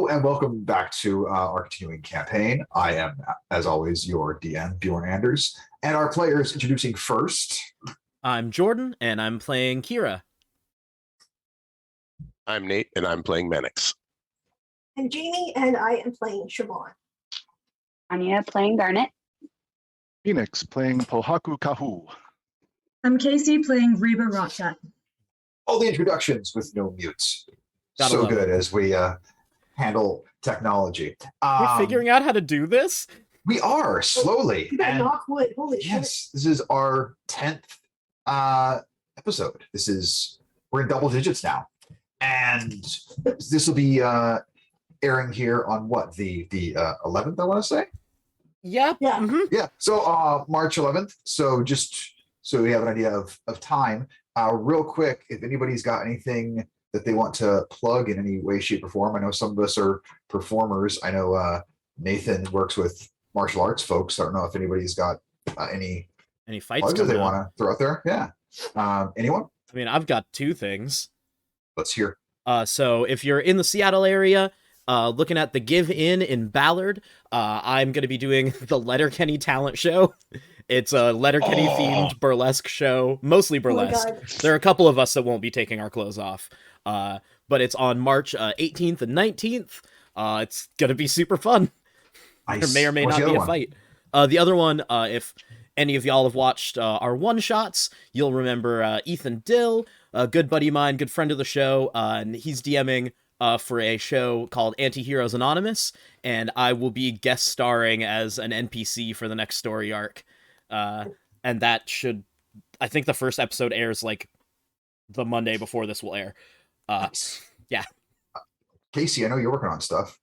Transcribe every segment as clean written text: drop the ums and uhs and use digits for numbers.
and welcome back to our continuing campaign. I am, as always, your DM, Bjorn Anders, and our players introducing first. I'm Jordan, and I'm playing Kira. I'm Nate, and I'm playing Manix. I'm Jamie, and I am playing Siobhan. Anya playing Garnet. Phoenix playing Pohaku Kahu. I'm Casey playing Reba Rotshot. All the introductions with no mutes. Gotta So love good it. as we handle technology. We're figuring out how to do this? We are, slowly. You better And knock wood. Holy shit. yes, this is our 10th episode. We're in double digits now. And this will be airing here on what, the 11th, I want to say? Yeah. Yeah. Mm-hmm. Yeah, so March 11th. So just so we have an idea of time, real quick, if anybody's got anything that they want to plug in any way, shape, or form. I know some of us are performers. I know Nathan works with martial arts folks. I don't know if anybody's got any fights plugs that they coming want up? to throw out there. Yeah. Anyone? I mean, I've got two things. Let's hear. So if you're in the Seattle area, looking at the Give In Ballard, I'm going to be doing the Letterkenny talent show. It's a Letterkenny themed burlesque show, mostly burlesque. God. There are a couple of us that won't be taking our clothes off. But it's on March 18th and 19th. It's going to be super fun. Nice. There may or may What's not the be other a one? fight. The other one, if any of y'all have watched our one-shots, you'll remember Ethan Dill, a good buddy of mine, good friend of the show, and he's DMing for a show called Anti-Heroes Anonymous, and I will be guest starring as an NPC for the next story arc. And that should... I think the first episode airs, like, the Monday before this will air. Nice. Yeah. Casey, I know you're working on stuff.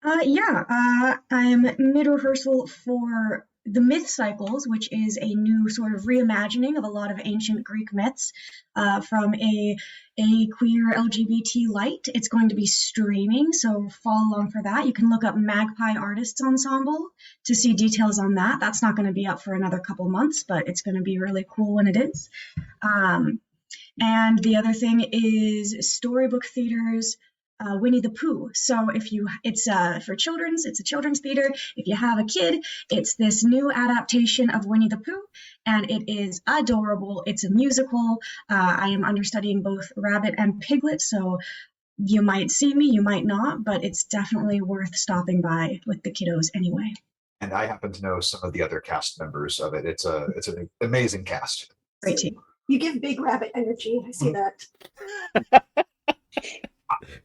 I'm mid-rehearsal for the Myth Cycles, which is a new sort of reimagining of a lot of ancient Greek myths from a queer LGBT light. It's going to be streaming, so follow along for that. You can look up Magpie Artists Ensemble to see details on that. That's not going to be up for another couple months, but it's going to be really cool when it is. And the other thing is Storybook Theater's Winnie the Pooh. So it's for children's, it's a children's theater. If you have a kid, it's this new adaptation of Winnie the Pooh, and it is adorable. It's a musical. I am understudying both Rabbit and Piglet, so you might see me, you might not, but it's definitely worth stopping by with the kiddos anyway. And I happen to know some of the other cast members of it. It's an amazing cast. Great team. You give Big Rabbit energy. I see that.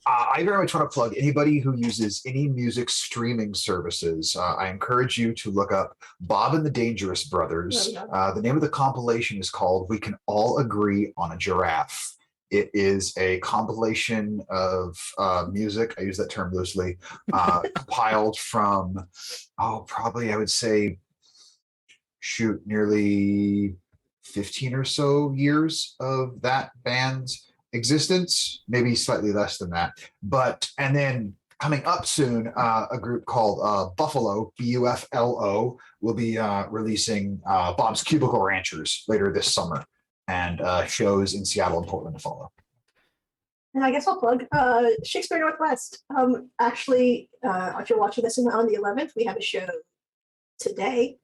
I very much want to plug anybody who uses any music streaming services. I encourage you to look up Bob and the Dangerous Brothers. The name of the compilation is called We Can All Agree on a Giraffe. It is a compilation of music, I use that term loosely, compiled from, probably I would say, nearly 15 or so years of that band's existence, maybe slightly less than that. And then coming up soon, a group called Buffalo, Bufflo, will be releasing Bob's Cubicle Ranchers later this summer, and shows in Seattle and Portland to follow. And I guess I'll plug Shakespeare Northwest. Actually, if you're watching this on the 11th, we have a show today,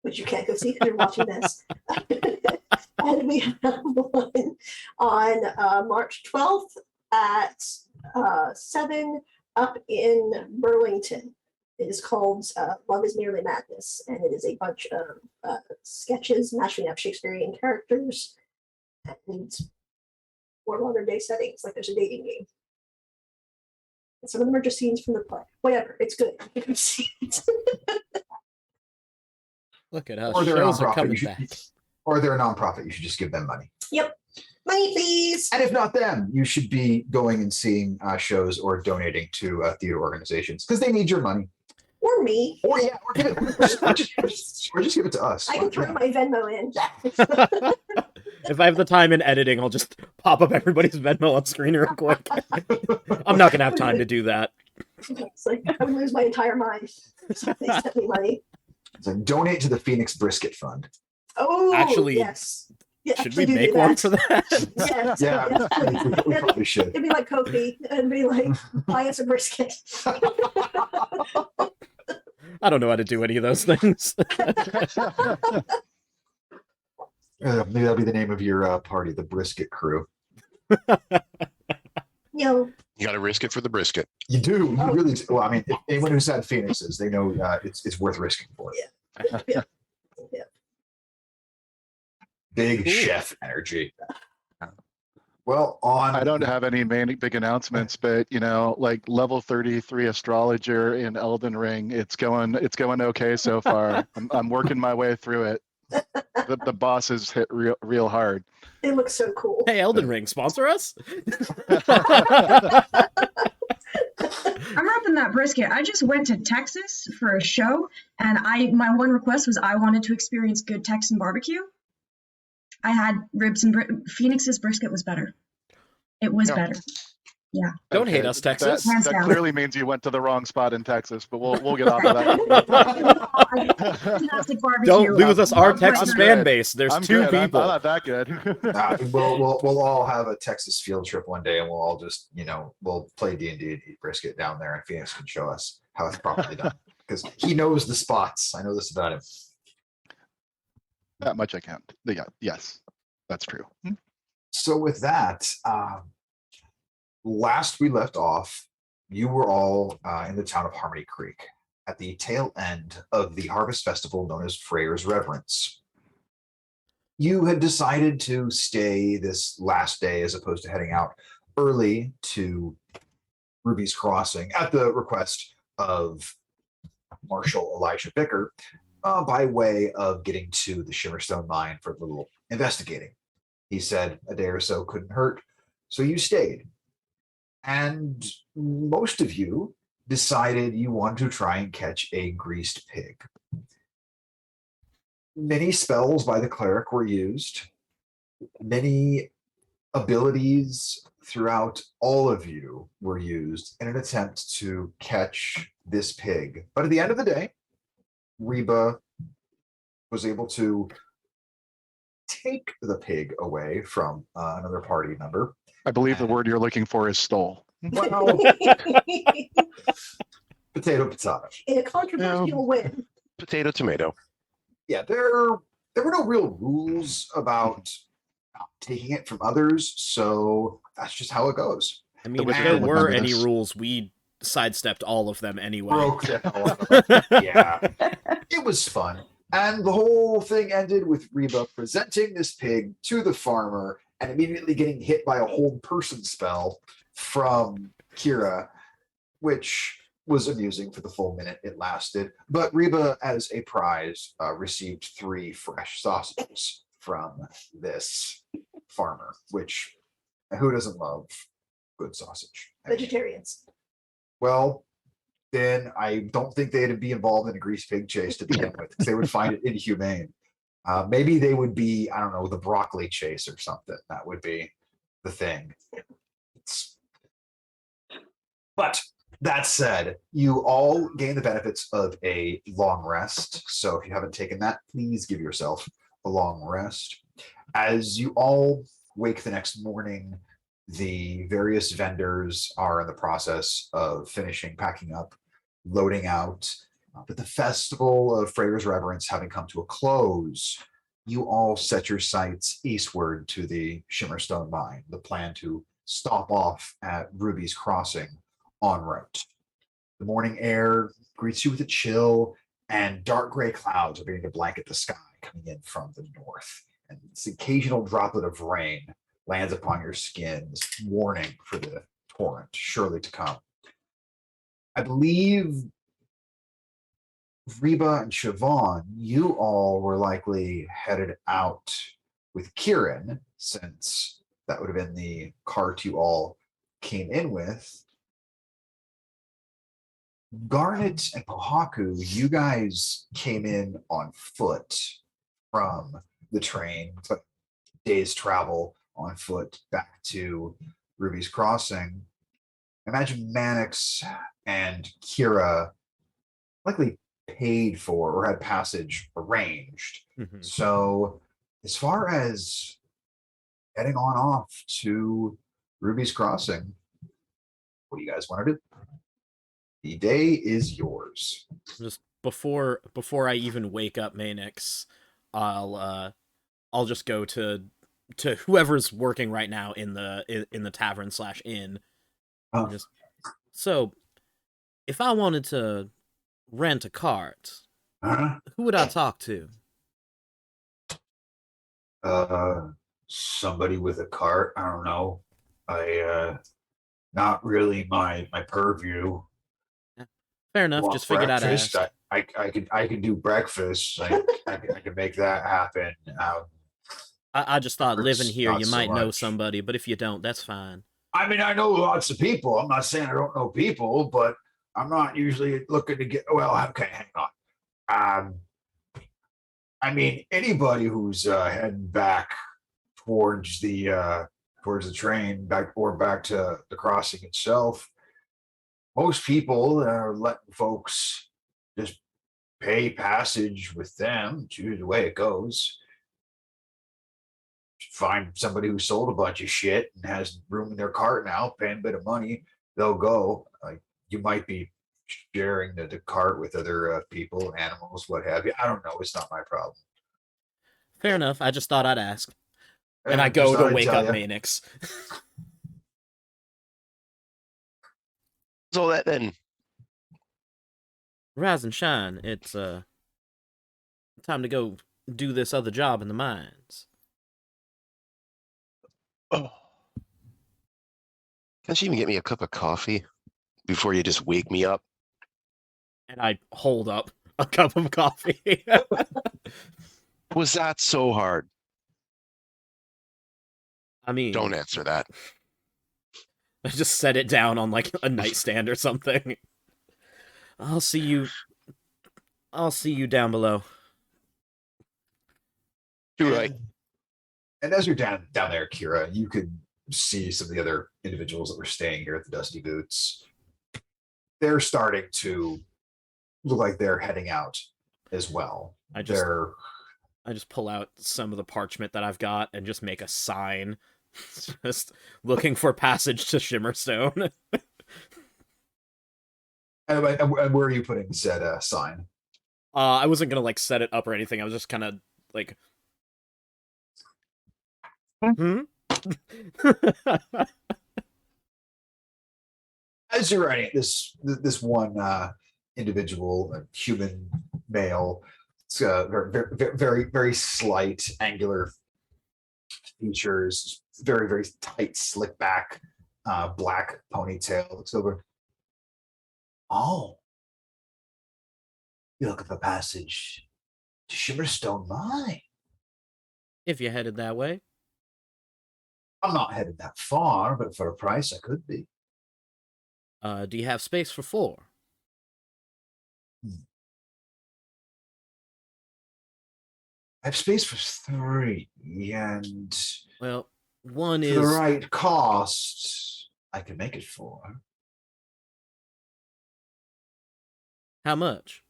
which you can't go see because you're watching this. And we have one on March 12th at 7 up in Burlington. It is called Love is Nearly Madness, and it is a bunch of sketches matching up Shakespearean characters and more modern day settings, like there's a dating game. And some of them are just scenes from the play. Whatever, it's good. You can see it. Look at us. Or they're a Shows are nonprofit. coming back. Or they're a nonprofit. You should just give them money. Yep. Money, please. And if not them, you should be going and seeing shows or donating to theater organizations because they need your money. Or me. Or give it, or just give it to us. I can throw my Venmo in. If I have the time in editing, I'll just pop up everybody's Venmo on screen real quick. I'm not going to have time to do that. It's like I would lose my entire mind if they sent me money. It's like donate to the Phoenix Brisket Fund. Oh, Actually, yes. Yeah, Should actually we do make that. one for that? Yes. Yeah, we probably should. It'd be like Kofi and be like, buy us a brisket. I don't know how to do any of those things. Maybe that'll be the name of your party, the Brisket Crew. You You got to risk it for the brisket. You do. You Oh. really. Well, I mean, anyone who's had Phoenixes, they know it's worth risking for. Yeah. Big Cool. chef energy. Well, on I don't have any big announcements, but like level 33 astrologer in Elden Ring, it's going okay so far. I'm working my way through it. The bosses hit real hard. It looks so cool. Hey, Elden Ring, sponsor us. I'm wrapping that brisket. I just went to Texas for a show, and my one request was I wanted to experience good Texan barbecue. I had ribs and Phoenix's brisket was better. It was Yeah. better. Don't hate us, Texas. Hands That down. clearly means you went to the wrong spot in Texas, but we'll get off of that. Fantastic barbecue. Don't lose us our Love Texas my- fan good. base. There's I'm two good. I'm people. not that good. we'll all have a Texas field trip one day, and we'll all just we'll play D&D and eat brisket down there, and Phoenix can show us how it's properly done because he knows the spots. I know this about him. That much I can't. Yeah, yes, that's true. So with that, last we left off, you were all in the town of Harmony Creek at the tail end of the harvest festival known as Freyr's Reverence. You had decided to stay this last day as opposed to heading out early to Ruby's Crossing at the request of Marshal Elisha Bicker by way of getting to the Shimmerstone mine for a little investigating. He said a day or so couldn't hurt, so you stayed. And most of you decided you wanted to try and catch a greased pig. Many spells by the cleric were used. Many abilities throughout all of you were used in an attempt to catch this pig. But at the end of the day, Reba was able to take the pig away from another party member. I believe the word you're looking for is stole. Well, potato. In a controversial win. Potato, tomato. Yeah, there were no real rules about taking it from others, so that's just how it goes. I mean, if wizard there would were remember any this. rules, we sidestepped all of them anyway. Broke the hell out of it. Yeah, it was fun. And the whole thing ended with Reba presenting this pig to the farmer and immediately getting hit by a hold person spell from Kira, which was amusing for the full minute it lasted. But Reba, as a prize, received 3 fresh sausages from this farmer, which who doesn't love good sausage? Vegetarians. Well, then I don't think they'd be involved in a grease pig chase to begin with, because they would find it inhumane. Maybe they would be, I don't know, the broccoli chase or something. That would be the thing. But that said, you all gain the benefits of a long rest. So if you haven't taken that, please give yourself a long rest. As you all wake the next morning, the various vendors are in the process of finishing packing up, loading out. But the festival of Freyr's Reverence having come to a close, you all set your sights eastward to the Shimmerstone mine, the plan to stop off at Ruby's Crossing en route. The morning air greets you with a chill, and dark gray clouds are beginning to blanket the sky coming in from the north. And this occasional droplet of rain lands upon your skins, warning for the torrent surely to come. I believe Reba and Siobhan, you all were likely headed out with Kieran, since that would have been the cart you all came in with. Garnet and Pohaku, you guys came in on foot from the train. It's like a day's travel on foot back to Ruby's Crossing. Imagine Mannix and Kira likely paid for or had passage arranged. Mhm. So as far as heading on off to Ruby's Crossing, what do you guys want to do? The day is yours. Just before I even wake up Manix, I'll just go to whoever's working right now in the tavern / inn. Oh. Just so, if I wanted to rent a cart, Huh? who would I talk to? Somebody with a cart. I don't know. Not really my purview. Fair enough. Want Just figured I'd breakfast? ask. I can do breakfast. I can make that happen. I just thought It's living here, not you so might know much. somebody, but if you don't, that's fine. I mean, I know lots of people. I'm not saying I don't know people, but I'm not usually looking to get. Well, okay, hang on. I mean, anybody who's heading back towards the train, back to the crossing itself. Most people are letting folks just pay passage with them. It's usually the way it goes. Find somebody who sold a bunch of shit and has room in their cart now, paying a bit of money, they'll go. Like you might be sharing the cart with other people, animals, what have you. I don't know. It's not my problem. Fair enough. I just thought I'd ask. And I Just go thought to I'd wake tell up ya. Manix. So that then, Rise and shine. It's time to go do this other job in the mines. oh, can't you even get me a cup of coffee before you just wake me up? And I hold up a cup of coffee. Was that so hard? I mean, Don't answer that. I just set it down on like a nightstand or something. I'll see you down below. You're right. And as you're down there, Kira, you could see some of the other individuals that were staying here at the Dusty Boots. They're starting to look like they're heading out as well. I just pull out some of the parchment that I've got and just make a sign. Just looking for passage to Shimmerstone. And where are you putting said sign? I wasn't gonna like set it up or anything. I was just kind of like, As you're writing it, this one individual, human male, it's very slight, angular features, very tight, slick back, black ponytail. Looks over. Oh, you looking for passage to Shimmerstone Mine? if you headed that way. I'm not headed that far, but for a price, I could be. Do you have space for 4? I have space for 3, and Well, one for is the right cost, I can make it 4. how much?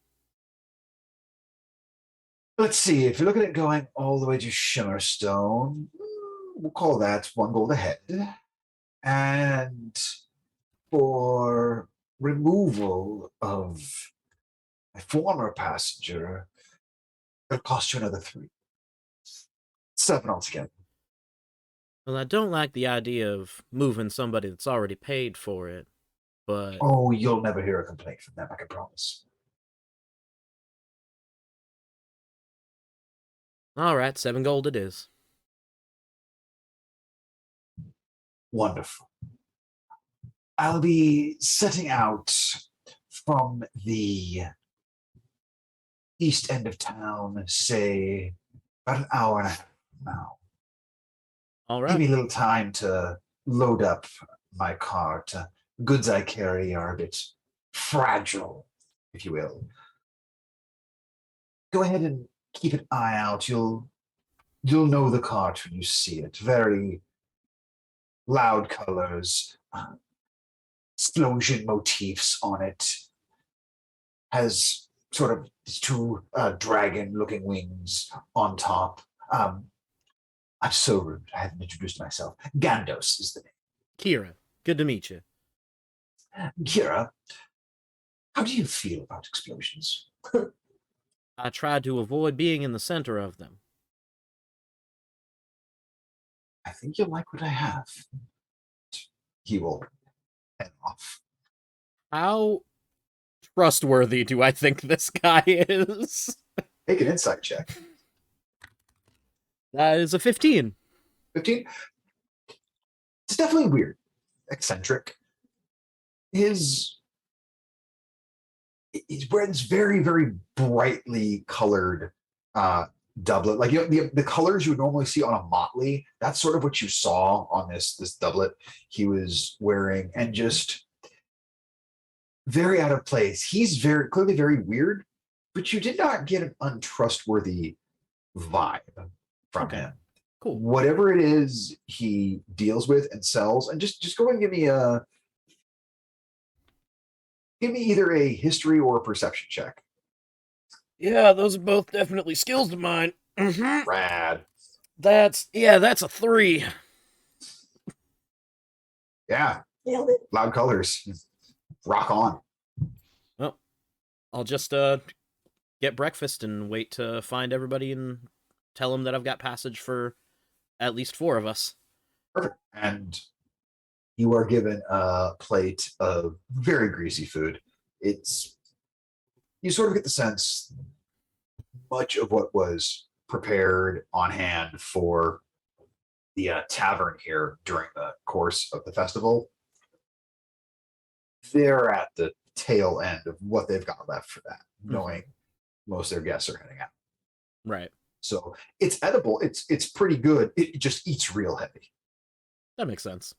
Let's see. If you're looking at going all the way to Shimmerstone, we'll call that 1 gold a head. And for removal of a former passenger, it'll cost you another 3. 7 altogether. Well, I don't like the idea of moving somebody that's already paid for it, but Oh, you'll never hear a complaint from them, I can promise. all right, 7 gold it is. Wonderful. I'll be setting out from the east end of town, say about an hour and a half now. All Give me right. a little time to load up my cart. Goods I carry are a bit fragile, if you will. Go ahead and keep an eye out. You'll know the cart when you see it. Very loud colors, explosion motifs on it. Has sort of these 2 dragon-looking wings on top. I'm so rude. I haven't introduced myself. Gandos is the Kira, good to meet you. name. Kira, how do you feel about explosions? I tried to avoid being in the center of them. I think you'll like what I have. He will head off. How trustworthy do I think this guy is? Make an insight check. That is a 15. 15. It's definitely weird, eccentric. He's wearing this very, very brightly colored doublet. Like, you know, the colors you would normally see on a motley, that's sort of what you saw on this doublet he was wearing, and just very out of place. He's very clearly very weird, but you did not get an untrustworthy vibe from Okay. him. Cool. Whatever it is he deals with and sells, and just go ahead and give me either a history or a perception check. Yeah, those are both definitely skills of mine. Mm-hmm. Rad. That's a 3. Yeah. Nailed it. Loud colors. Rock on. Well, I'll just get breakfast and wait to find everybody and tell them that I've got passage for at least 4 of us. Perfect. And you are given a plate of very greasy food. You sort of get the sense much of what was prepared on hand for the tavern here during the course of the festival, they're at the tail end of what they've got left for that, knowing most of their guests are heading out. Right. So it's edible. It's pretty good. It just eats real heavy. That makes sense.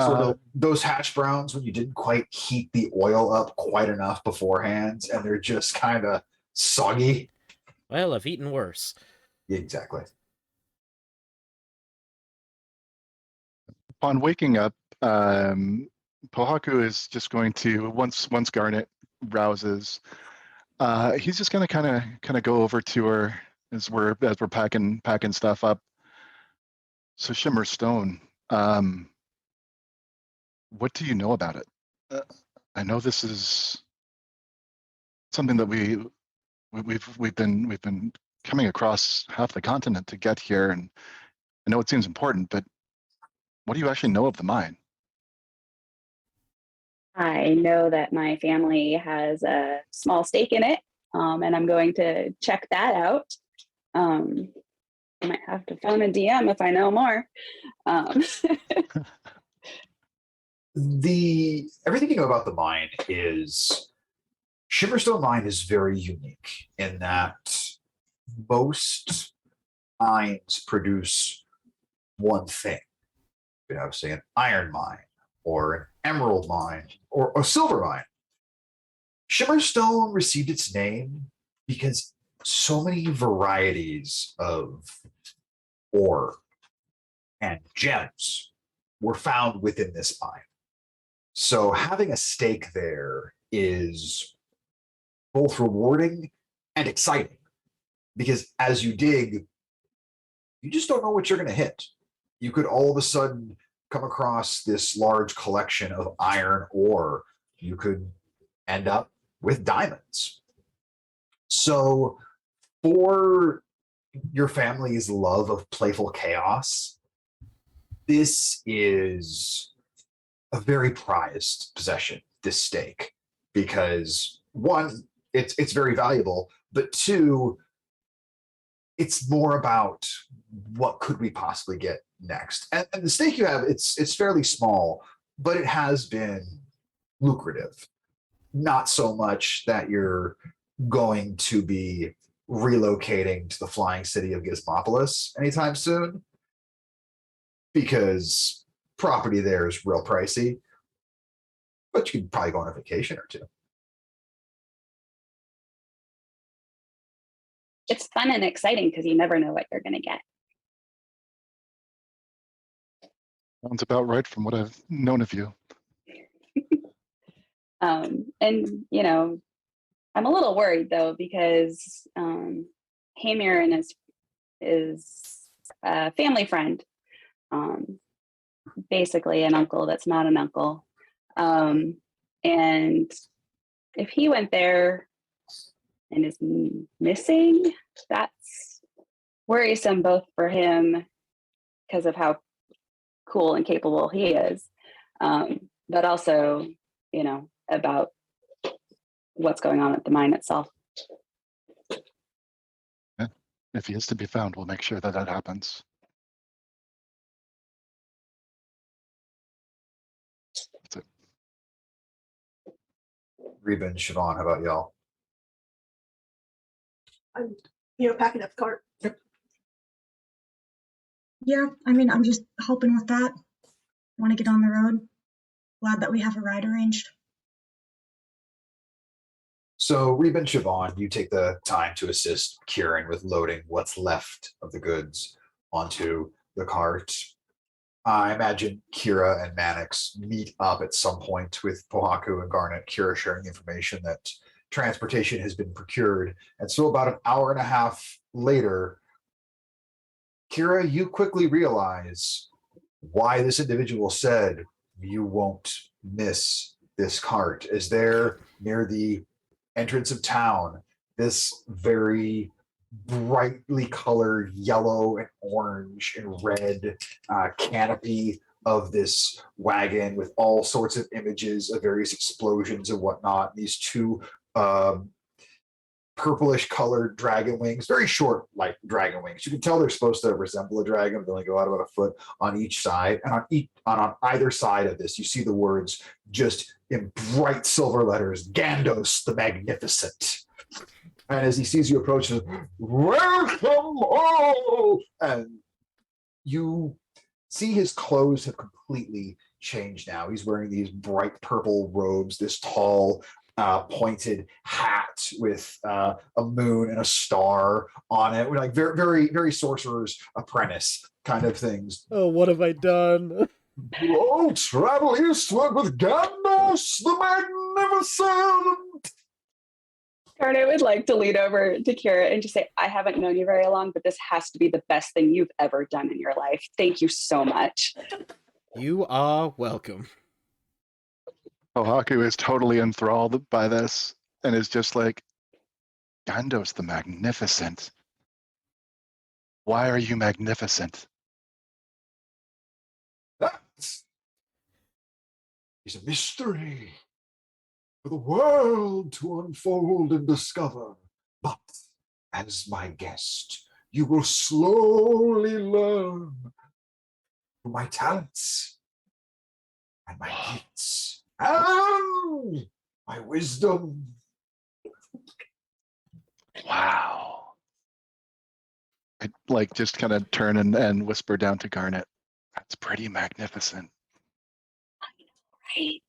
Sort of those hash browns when you didn't quite heat the oil up quite enough beforehand, and they're just kind of soggy. Well, I've eaten worse. Exactly. Upon waking up, Pohaku is just going to once Garnet rouses, he's just going to kind of go over to her as we're packing stuff up. So Shimmer Stone, what do you know about it? I know this is something that we've been coming across half the continent to get here, and I know it seems important, but what do you actually know of the mine? I know that my family has a small stake in it, and I'm going to check that out. I might have to phone a DM if I know more. Everything you know about the mine is Shimmerstone Mine is very unique in that most mines produce one thing. You know, say an iron mine or an emerald mine or a silver mine. Shimmerstone received its name because so many varieties of ore and gems were found within this mine. So having a stake there is both rewarding and exciting, because as you dig, you just don't know what you're going to hit. You could all of a sudden come across this large collection of iron ore. You could end up with diamonds. So for your family's love of playful chaos, this is a very prized possession, this stake, because one, it's very valuable, but two, it's more about what could we possibly get next. And the stake you have, it's fairly small, but it has been lucrative. Not so much that you're going to be relocating to the flying city of Gizmopolis anytime soon, because property there is real pricey, but you could probably go on a vacation or two. It's fun and exciting because you never know what you're going to get. Sounds about right from what I've known of you. And, you know, I'm a little worried though, because Hamir and his family friend, basically an uncle that's not an uncle. And if he went there and is missing, that's worrisome both for him because of how cool and capable he is, but also, about what's going on at the mine itself. If he is to be found, we'll make sure that happens. That's it. Reba and Siobhan, how about y'all? I'm, packing up the cart. Yeah, I mean, I'm just helping with that. Want to get on the road. Glad that we have a ride arranged. So Reba and Siobhan, you take the time to assist Kieran with loading what's left of the goods onto the cart. I imagine Kira and Mannix meet up at some point with Pohaku and Garnet. Kira sharing information that transportation has been procured. And so about an hour and a half later, Kira, you quickly realize why this individual said you won't miss this cart. Is there near the entrance of town this very brightly colored yellow and orange and red canopy of this wagon with all sorts of images of various explosions and whatnot. These two purplish colored dragon wings, very short, like dragon wings. You can tell they're supposed to resemble a dragon. They only go out about a foot on each side, and on either side of this, you see the words just in bright silver letters: "Gandos the Magnificent." And as he sees you approach, he says, "Welcome all!" And you see his clothes have completely changed now. He's wearing these bright purple robes, this tall, pointed hat with a moon and a star on it, like very, very, very sorcerer's apprentice kind of things. Oh, what have I done? Oh, travel eastward with Gandos the Magnificent. Garnet would like to lean over to Kira and just say, I haven't known you very long, but this has to be the best thing you've ever done in your life. Thank you so much. You are welcome. Pohaku is totally enthralled by this and is just like, Gandos the Magnificent. Why are you magnificent? That is a mystery for the world to unfold and discover. But as my guest, you will slowly learn my talents and my gifts and my wisdom. Wow. I just kind of turn and whisper down to Garnet. That's pretty magnificent. Right.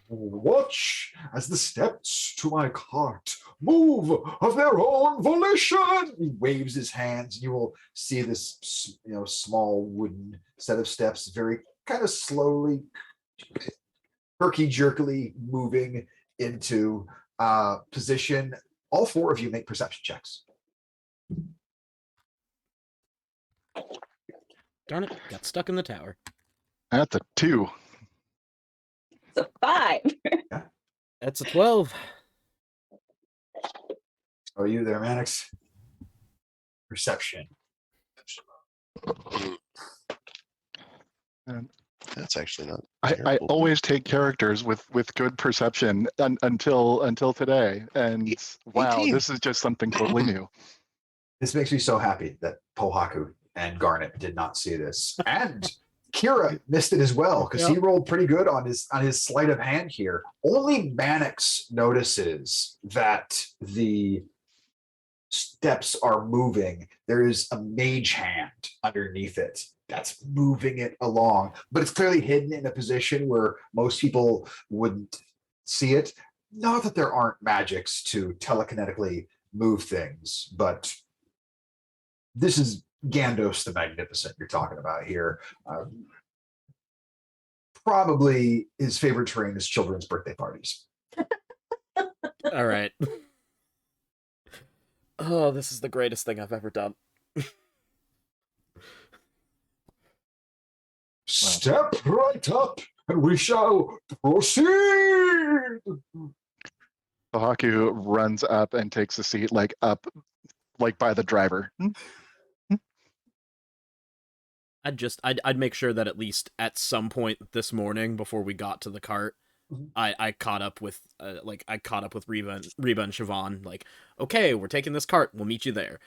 Watch as the steps to my cart move of their own volition. He waves his hands, and you will see this, small wooden set of steps, very kind of slowly, herky-jerkily moving into position. All four of you make perception checks. Darn it, got stuck in the tower. That's a 2. So 5. That's a 12. Are you there, Mannix? Perception. That's actually not. I terrible. always take characters with good perception until today, and wow, 18. this is just something totally new. This makes me so happy that Pohaku and Garnet did not see this, and Kira missed it as well because he rolled pretty good on his sleight of hand here. Only Mannix notices that the steps are moving. There is a mage hand underneath it that's moving it along, but it's clearly hidden in a position where most people wouldn't see it. Not that there aren't magics to telekinetically move things, but this is Gandos the Magnificent you're talking about here. Probably his favorite terrain is children's birthday parties. All right. Oh, this is the greatest thing I've ever done. Step right up, and we shall proceed. Kohaku runs up and takes a seat like up, like by the driver. I'd make sure that at least at some point this morning before we got to the cart, Mhm. I caught up with Reba and Siobhan. Like, okay, we're taking this cart. We'll meet you there.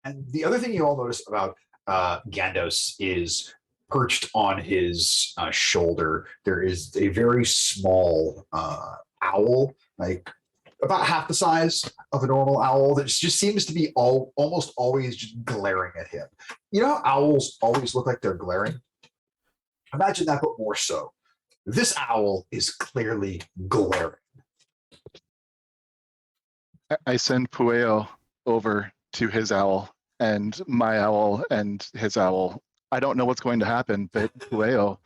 And the other thing you all notice about Gandos is perched on his shoulder, there is a very small owl, like about half the size of a normal owl, that just seems to be almost always just glaring at him. You know how owls always look like they're glaring? Imagine that, but more so. This owl is clearly glaring. I send Pueo over to his owl and my owl and his owl. I don't know what's going to happen, but Pueo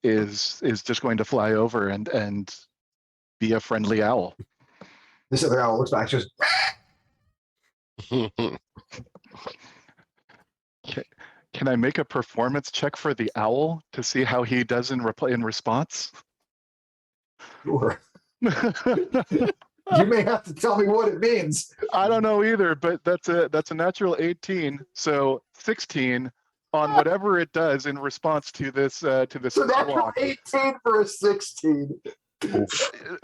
is just going to fly over and be a friendly owl. This other owl looks back, just Can I make a performance check for the owl to see how he does in response? sure. You may have to tell me what it means. I don't know either, but that's a natural 18, so 16 on whatever it does in response to this So that's squawk. 18 for a 16.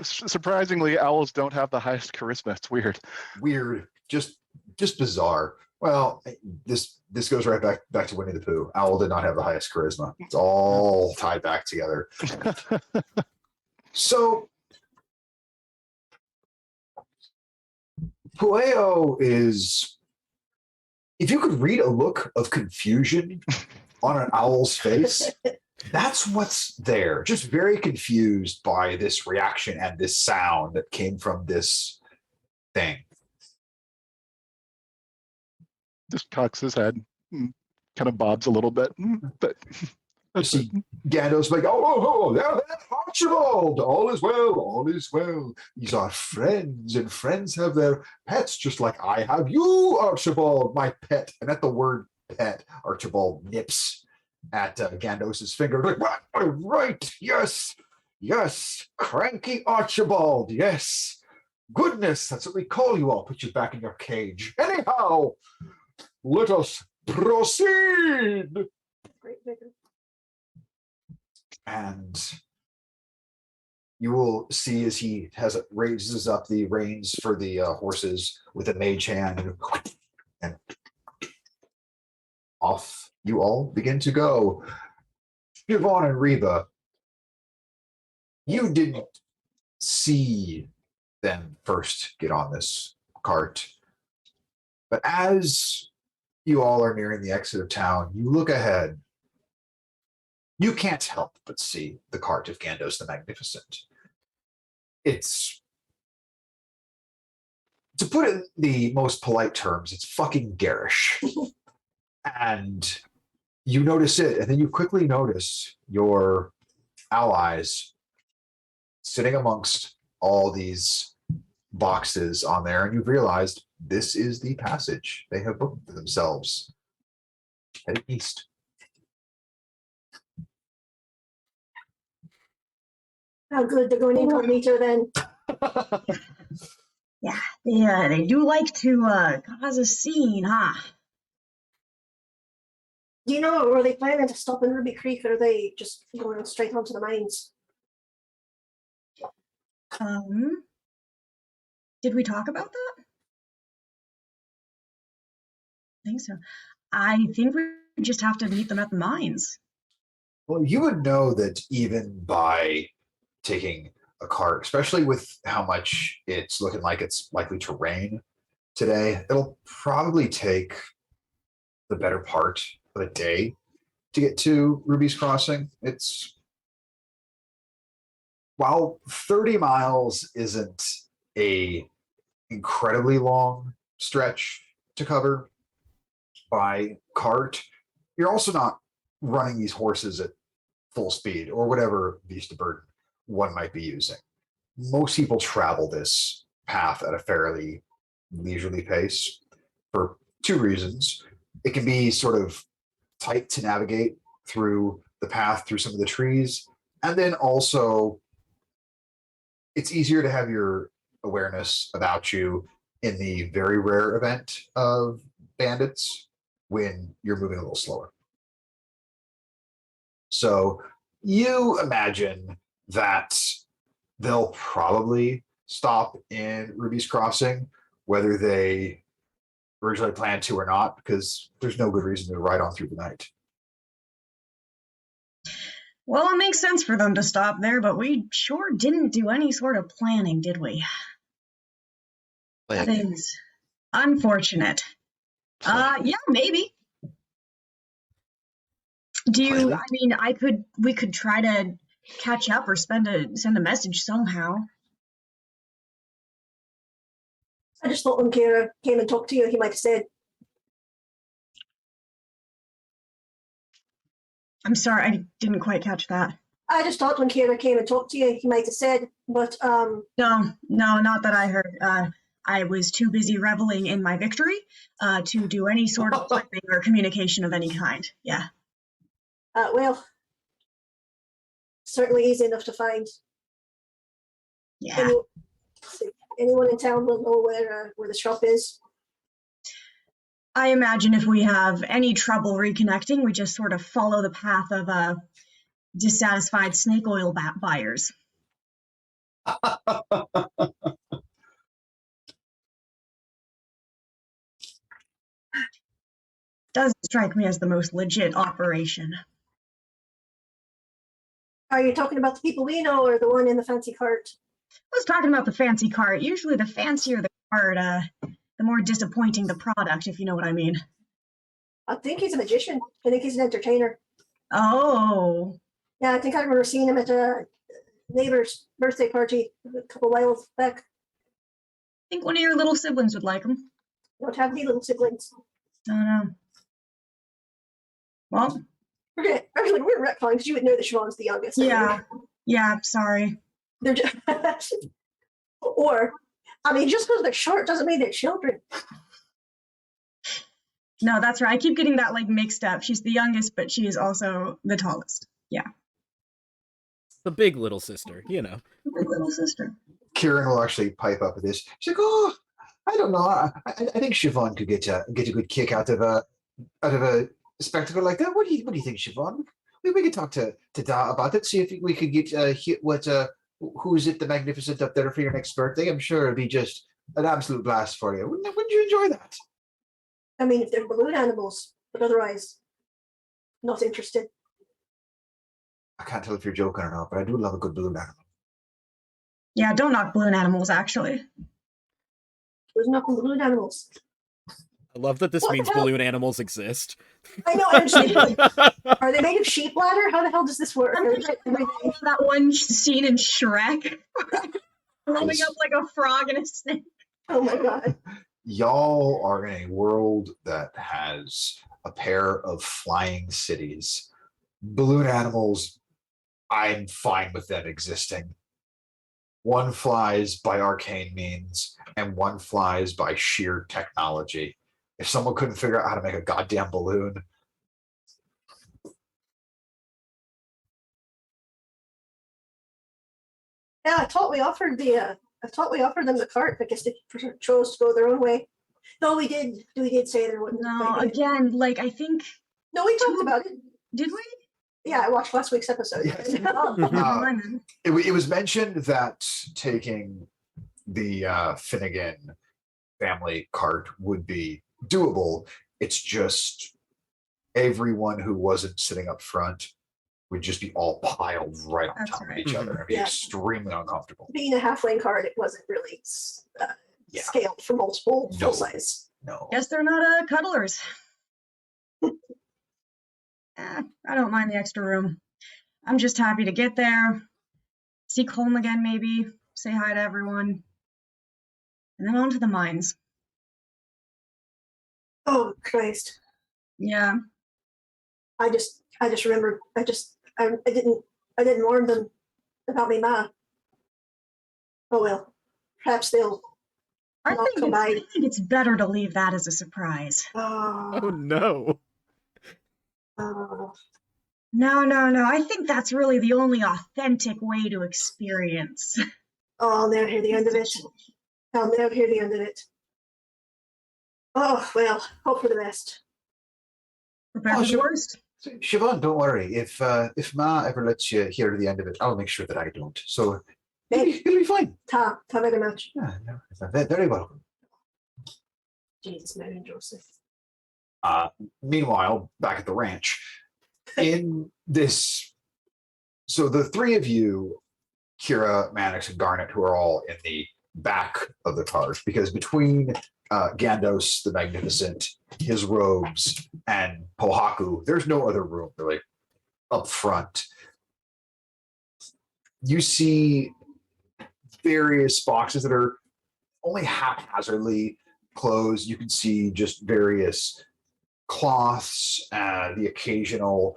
Surprisingly, owls don't have the highest charisma. It's weird. Weird, just bizarre. Well, this goes right back to Winnie the Pooh. Owl did not have the highest charisma. It's all tied back together. So Pueo is, if you could read a look of confusion on an owl's face, that's what's there. Just very confused by this reaction and this sound that came from this thing. Just cocks his head, kind of bobs a little bit, but that's See, Gandos like, oh, there, Archibald, all is well, all is well. These are friends, and friends have their pets, just like I have you, Archibald, my pet. And at the word pet, Archibald nips at Gandos's finger. Like, right, yes, cranky Archibald, yes. Goodness, that's what we call you. I'll put you back in your cage. Anyhow, let us proceed. Great vigor. And you will see as he raises up the reins for the horses with a mage hand, and off you all begin to go. Siobhan and Reba, you didn't see them first get on this cart, but as you all are nearing the exit of town, you look ahead. You can't help but see the cart of Gandos the Magnificent. It's, to put it in the most polite terms, it's fucking garish. And you notice it, and then you quickly notice your allies sitting amongst all these boxes on there, and you've realized this is the passage they have booked for themselves, heading east. How good they're going incognito then. Yeah, they do like to cause a scene, huh? Do you know, or are they planning to stop in Ruby Creek, or are they just going straight onto the mines? Did we talk about that? I think so. I think we just have to meet them at the mines. Well, you would know that even by taking a cart, especially with how much it's looking like it's likely to rain today, it'll probably take the better part of a day to get to Ruby's Crossing. It's, while 30 miles isn't a incredibly long stretch to cover by cart, you're also not running these horses at full speed or whatever beast of burden one might be using. Most people travel this path at a fairly leisurely pace for two reasons. It can be sort of tight to navigate through the path through some of the trees, and then also it's easier to have your awareness about you in the very rare event of bandits when you're moving a little slower. So you imagine that they'll probably stop in Ruby's Crossing, whether they originally planned to or not, because there's no good reason to ride on through the night. Well, it makes sense for them to stop there, but we sure didn't do any sort of planning, did we? That Like, is unfortunate. Yeah, maybe. Do you, Planning? I mean, we could try to catch up or send a message somehow. I just thought when Kira came and talked to you, he might have said, I'm sorry, I didn't quite catch that. I just thought when Kira came and talked to you, he might have said, but No, not that I heard. I was too busy reveling in my victory to do any sort of planning or communication of any kind. Yeah. well, certainly easy enough to find. Yeah. Anyone in town will know where the shop is. I imagine if we have any trouble reconnecting, we just sort of follow the path of dissatisfied snake oil buyers. Does strike me as the most legit operation. Are you talking about the people we know or the one in the fancy cart? I was talking about the fancy cart. Usually the fancier the cart, the more disappointing the product, if you know what I mean. I think he's a magician. I think he's an entertainer. Oh. Yeah, I think I remember seeing him at a neighbor's birthday party a couple whiles back. I think one of your little siblings would like him. Don't have any little siblings. I don't know. Well, We're retconning because you would know that Siobhan's the youngest. yeah, sorry. They're just, or, I mean, just because they're short doesn't mean they're children. No, that's right. I keep getting that like mixed up. She's the youngest, but she is also the tallest. Yeah. The big little sister, you know. The big little sister. Kieran will actually pipe up with this. She's like, "Oh, I don't know. I think Siobhan could get a good kick out of a spectacle like that. What do you think, Siobhan? We could talk to Da about it. See if we could get who is it, the Magnificent up there for your next birthday? I'm sure it'd be just an absolute blast for you. Wouldn't you enjoy that? I mean, if they're balloon animals, but otherwise, not interested. I can't tell if you're joking or not, but I do love a good balloon animal. Yeah, don't knock balloon animals, actually. There's nothing balloon animals. I love that this What the means hell? balloon animals exist. I know, I'm just thinking, are they made of sheep bladder? How the hell does this work? That one scene in Shrek. Rolling up like a frog and a snake. Oh my god. Y'all are in a world that has a pair of flying cities. Balloon animals, I'm fine with them existing. One flies by arcane means, and one flies by sheer technology. If someone couldn't figure out how to make a goddamn balloon, Yeah, I thought we offered them the cart. I guess they chose to go their own way. No, we did. We did say there wouldn't. No, again, like I think. No, we talked about it. Did we? Yeah, I watched last week's episode. Yes. Oh, never mind then. it was mentioned that taking the Finnegan family cart would be doable. It's just everyone who wasn't sitting up front would just be all piled right on That's top right. of each other and be Yeah. extremely uncomfortable. Being a halfling cart, it wasn't really Yeah. scaled for multiple No. full size. No. Guess they're not cuddlers. I don't mind the extra room. I'm just happy to get there, see Colm again maybe, say hi to everyone, and then on to the mines. Oh Christ! Yeah. I just remembered. I didn't warn them about me ma. Oh well, perhaps they'll I Not think combined. it's better to leave that as a surprise. Oh Oh, no. oh. No. I think that's really the only authentic way to experience. Oh, I'll never hear the end of it. I'll never hear the end of it. Oh, well, hope for the best. Prepare Oh, for the sure. worst. Siobhan, don't worry. If Ma ever lets you hear the end of it, I'll make sure that I don't. So it'll be fine. Ta very much. Yeah, no, very welcome. Jesus, Mary and Joseph. Meanwhile, back at the ranch, in this, so the three of you, Kira, Mannix, and Garnet, who are all in the back of the cars, because between Gandos the Magnificent, his robes, and Pohaku, there's no other room really up front. You see various boxes that are only haphazardly closed. You can see just various cloths, the occasional.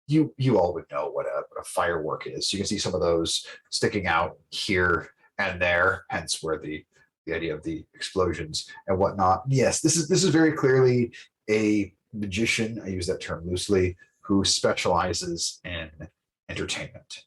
You all would know what a firework is. You can see some of those sticking out here and there, hence where the idea of the explosions and whatnot. Yes, this is very clearly a magician. I use that term loosely, who specializes in entertainment.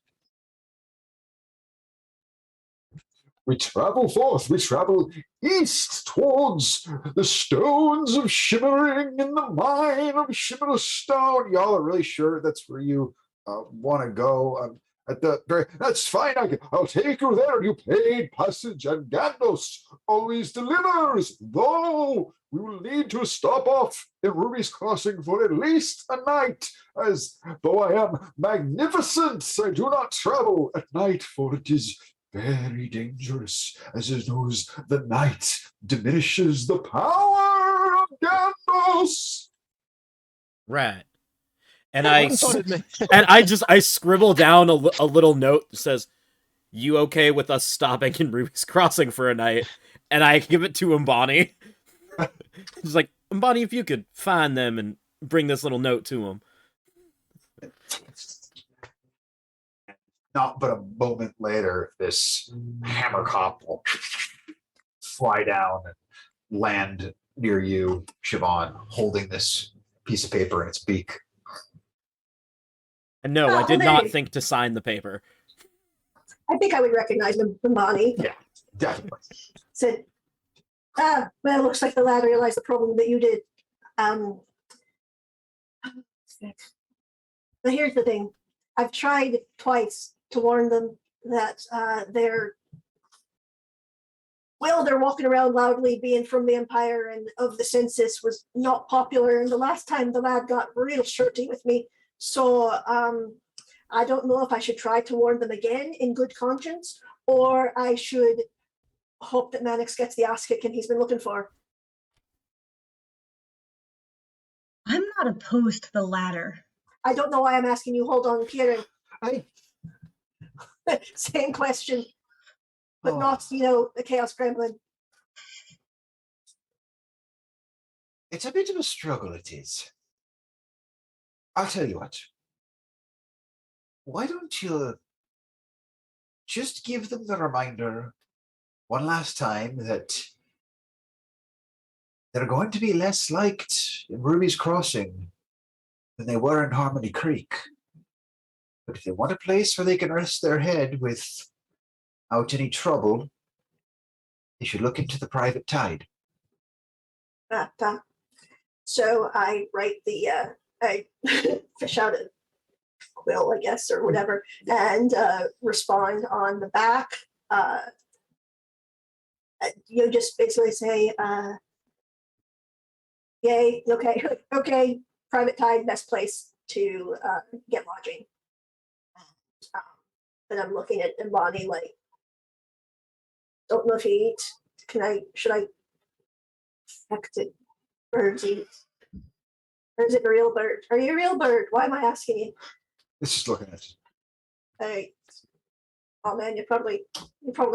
We travel forth, we travel east towards the stones of Shimmering in the mine of Shimmer Stone. Y'all are really sure that's where you want to go? At the very, that's fine. I'll take you there. You paid passage, and Gandos always delivers. Though we will need to stop off in Ruby's Crossing for at least a night, as though I am magnificent, I do not travel at night, for it is very dangerous, as it knows the night diminishes the power of Gandos. Right. And Yeah, I one thought it may- I scribble down a little note that says, "You okay with us stopping in Ruby's Crossing for a night?" And I give it to Umbani. He's like, "Umbani, if you could find them and bring this little note to him." Not but a moment later, this hammer cop will fly down and land near you, Siobhan, holding this piece of paper in its beak. And no, I did Oh, not hey. think to sign the paper. I think I would recognize the Bonnie. Yeah, definitely. Said, well, it looks like the lad realized the problem that you did. But here's the thing. I've tried twice to warn them that they're walking around loudly, being from the Empire and of the census was not popular. And the last time the lad got real shirty with me. So I don't know if I should try to warn them again in good conscience, or I should hope that Mannix gets the ass kicking he's been looking for. I'm not opposed to the latter. I don't know why I'm asking you. Hold on, Kieran. I, Same question, but Oh. not, the Chaos Gremlin. It's a bit of a struggle, it is. I'll tell you what. Why don't you just give them the reminder one last time that they're going to be less liked in Ruby's Crossing than they were in Harmony Creek. But if they want a place where they can rest their head without any trouble, they should look into the Private Tide. So I write I fish out a quill, I guess, or whatever, and respond on the back. Just basically say, yay, okay, Private Tide, best place to get lodging. And I'm looking at Bonnie like, don't know if he eats. Should I affect it? Birds eat. Or is it a real bird? Are you a real bird? Why am I asking you? It's just looking at you. Hey, oh man, you're probably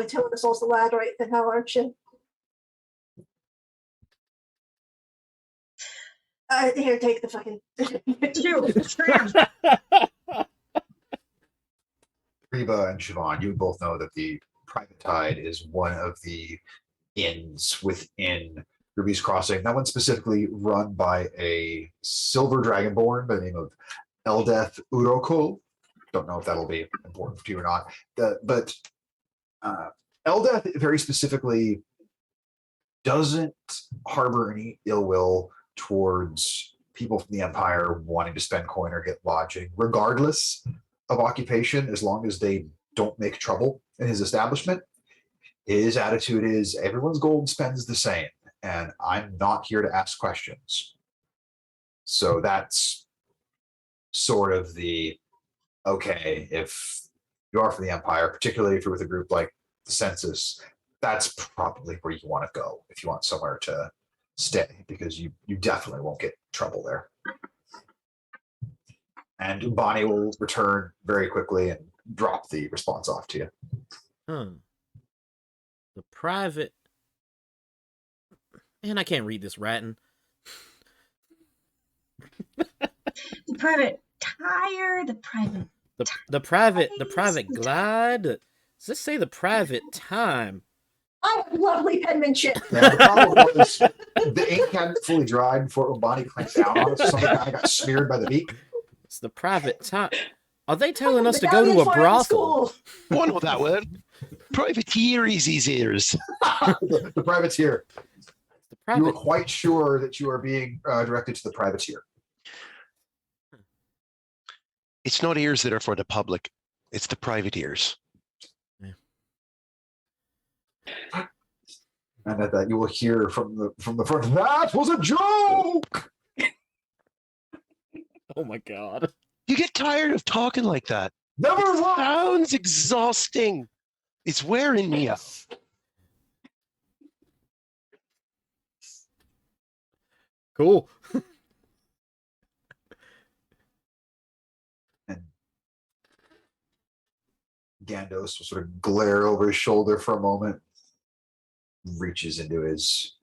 telling us all's the lad right now, aren't you? Here, take the fucking. Shoot, Sam. Reba and Siobhan, you both know that the Private Tide is one of the inns within Ruby's Crossing. That one's specifically run by a silver dragonborn by the name of Eldeth Urokul. Don't know if that'll be important to you or not. But Eldeth very specifically doesn't harbor any ill will towards people from the Empire wanting to spend coin or get lodging, regardless of occupation, as long as they don't make trouble in his establishment. His attitude is everyone's gold spends the same, and I'm not here to ask questions. So that's sort of the okay, if you are for the Empire, particularly if you're with a group like the Census, that's probably where you want to go if you want somewhere to stay, because you definitely won't get trouble there. And Bonnie will return very quickly and drop the response off to you. The private. Man, I can't read this ratting. The private tire, the private. The private glide. Does this say the private time? I have lovely penmanship. Now, the problem was the ink hadn't fully dried before Bonnie clamped down on it, so something kind of got smeared by the beak. It's the private time. Are they telling us to go to a brothel? Oh, I know that word. Privateer is his ears. The privateer. The You are private. quite sure that you are being directed to the privateer. It's not ears that are for the public. It's the privateers. And at that, you will hear from the front, that was a joke! Oh my god. You get tired of talking like that. Never It mind! sounds exhausting. It's wearing me out. Cool. And Gandos will sort of glare over his shoulder for a moment, reaches into his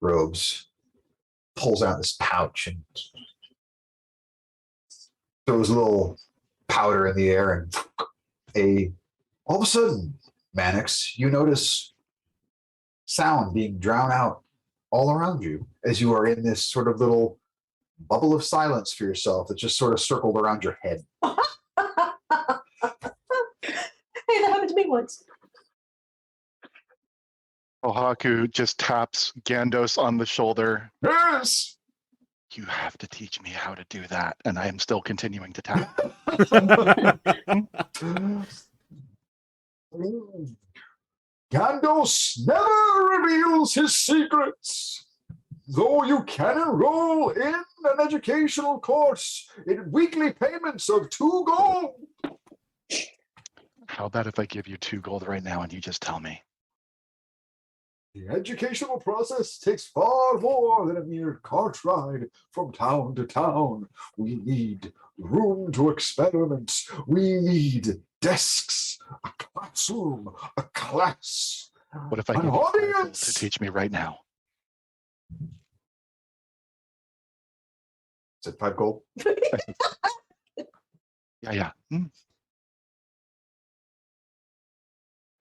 robes, pulls out this pouch, and throws a little powder in the air, and all of a sudden, Mannix, you notice sound being drowned out all around you as you are in this sort of little bubble of silence for yourself that just sort of circled around your head. Hey, that happened to me once. Ohaku just taps Gandos on the shoulder. Yes! You have to teach me how to do that. And I am still continuing to tap. Gandos never reveals his secrets. Though you can enroll in an educational course in weekly payments of 2 gold. How about if I give you 2 gold right now and you just tell me? The educational process takes far more than a mere cart ride from town to town. We need room to experiment. We need desks, a classroom, a class. What if I An give you 5 gold audience! to teach me right now? Is it 5 gold? Yeah.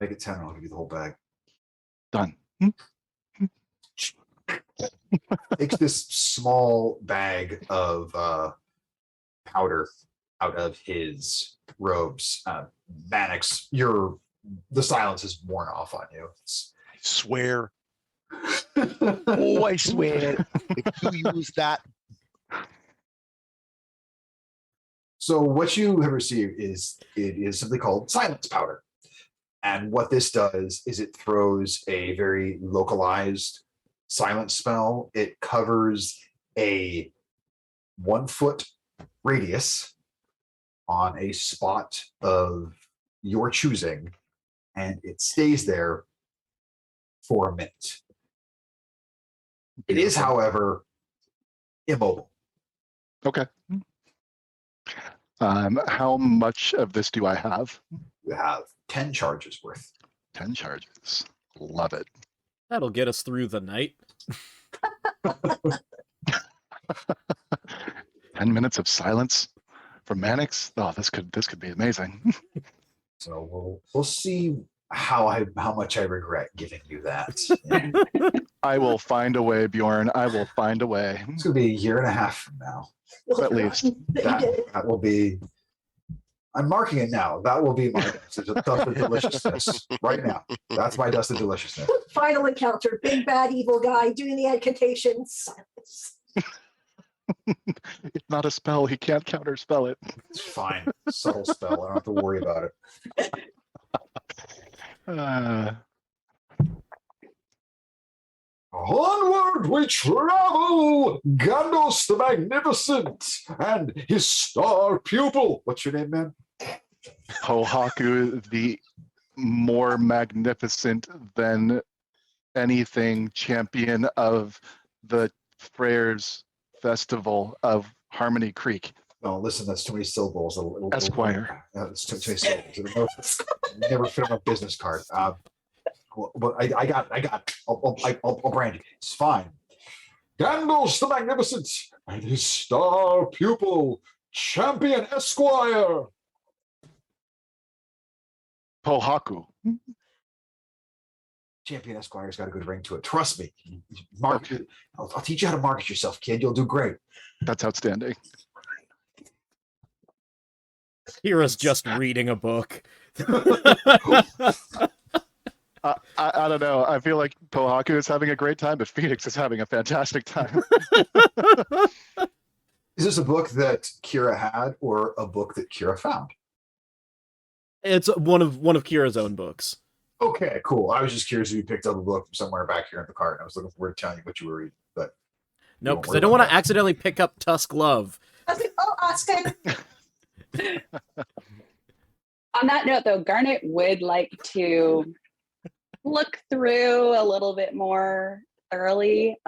Make it 10 and I'll give you the whole bag. Done. Takes this small bag of powder out of his robes. Mannix, the silence is worn off on you. I swear. Oh, I swear. If you use that. So what you have received is simply called silence powder. And what this does is it throws a very localized silence spell. It covers a 1 foot radius on a spot of your choosing, and it stays there for a minute. It is, however, immobile. Okay. How much of this do I have? You have 10 charges worth. 10 charges. Love it. That'll get us through the night. 10 minutes of silence for Mannix. Oh, this could be amazing. So we'll see how much I regret giving you that. Yeah. I will find a way, Bjorn. I will find a way. It's gonna be a year and a half from now. You'll At have least. forgotten that you did it. That will be. I'm marking it now. That will be my dust of deliciousness right now. That's my dust of deliciousness. Final encounter, big bad evil guy doing the incantation. Silence. It's not a spell. He can't counterspell it. It's fine. Subtle spell. I don't have to worry about it. Onward we travel, Gandos the Magnificent and his star pupil. What's your name, man? Pohaku, the more magnificent than anything champion of the Freyr's Festival of Harmony Creek. No, listen, that's too many syllables. Esquire. That's too many syllables. Never fit on a business card. But I got. I'll brand you. It's fine. Gandos the Magnificent and his star pupil, Champion Esquire. Pohaku. Champion Esquire's got a good ring to it. Trust me. Market. I'll teach you how to market yourself, kid. You'll do great. That's outstanding. Kira's just reading a book. I don't know. I feel like Pohaku is having a great time, but Phoenix is having a fantastic time. Is this a book that Kira had or a book that Kira found? It's one of Kira's own books. Okay, cool. I was just curious if you picked up a book from somewhere back here in the cart. And I was looking forward to telling you what you were reading, but No, because I don't want to accidentally pick up Tusk Love. I was like, oh, Oscar. On that note, though, Garnet would like to look through a little bit more thoroughly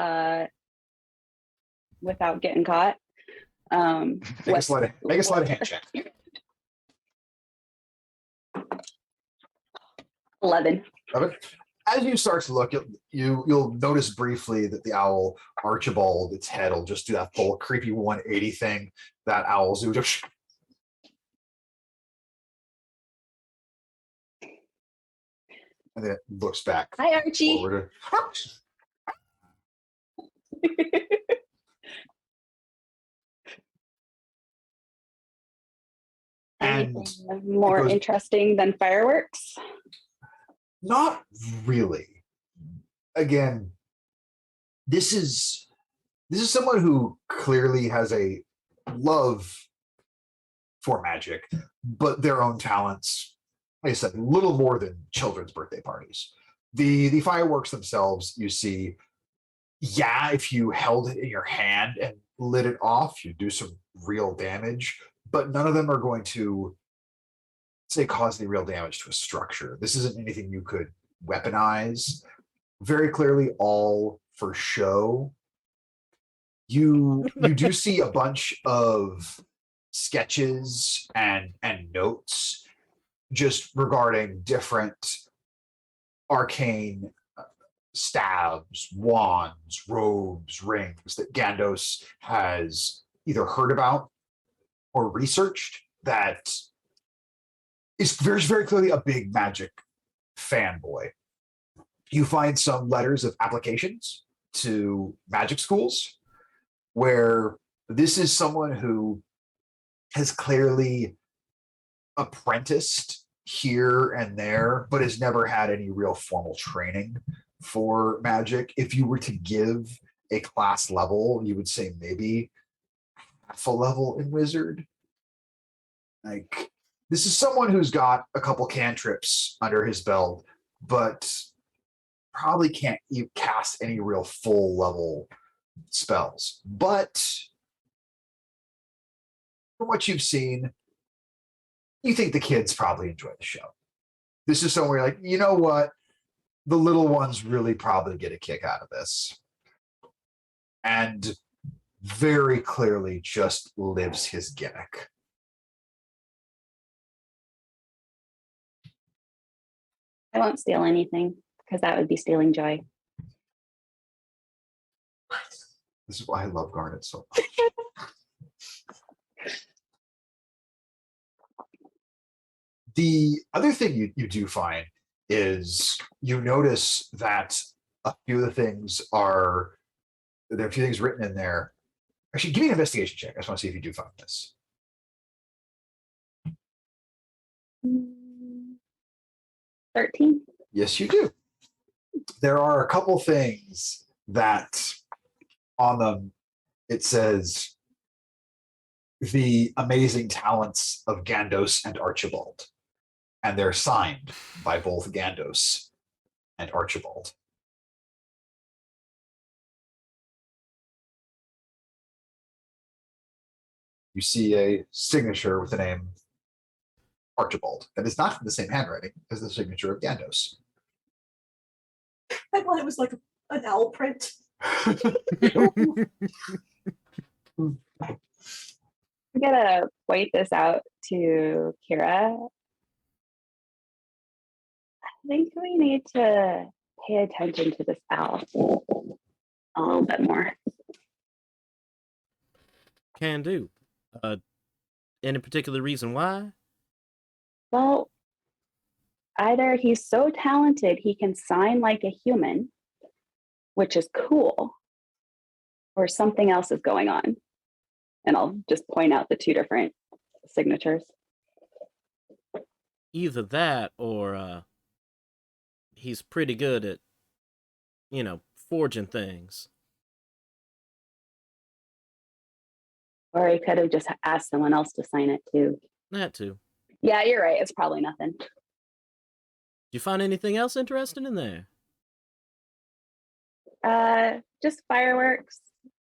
without getting caught. Make a sleight of hand check. 11. As you start to look, you'll notice briefly that the owl Archibald, its head will just do that full creepy 180 thing that owls do. Just and then it looks back. Hi, Archie. Forward. And Anything more goes- interesting than fireworks? Not really. Again, this is someone who clearly has a love for magic, but their own talents, like I said, little more than children's birthday parties. The fireworks themselves, you see, yeah, if you held it in your hand and lit it off, you do some real damage, but none of them are going to say cause any real damage to a structure. This isn't anything you could weaponize. Very clearly all for show. You do see a bunch of sketches and notes just regarding different arcane stabs, wands, robes, rings that Gandos has either heard about or researched that is very, very clearly a big magic fanboy. You find some letters of applications to magic schools where this is someone who has clearly apprenticed here and there, but has never had any real formal training for magic. If you were to give a class level, you would say maybe half a level in wizard. Like, this is someone who's got a couple cantrips under his belt, but probably can't cast any real full level spells. But from what you've seen, you think the kids probably enjoy the show. This is somewhere like, you know what? The little ones really probably get a kick out of this. And very clearly just lives his gimmick. I won't steal anything because that would be stealing joy. This is why I love Garnet so much. The other thing you do find is you notice that a few of the things are there are a few things written in there. Actually, give me an investigation check. I just want to see if you do find this. 13. Yes, you do. There are a couple things that on them it says the amazing talents of Gandos and Archibald. And they're signed by both Gandos and Archibald. You see a signature with the name Archibald that is not in the same handwriting as the signature of Gandos. I thought it was like an owl print. I'm gonna point this out to Kira. I think we need to pay attention to this owl a little bit more. Can do. Any particular reason why? Well, either he's so talented he can sign like a human, which is cool, or something else is going on. And I'll just point out the two different signatures. Either that or he's pretty good at, forging things. Or he could have just asked someone else to sign it too. That too. Yeah, you're right. It's probably nothing. Did you find anything else interesting in there? Just fireworks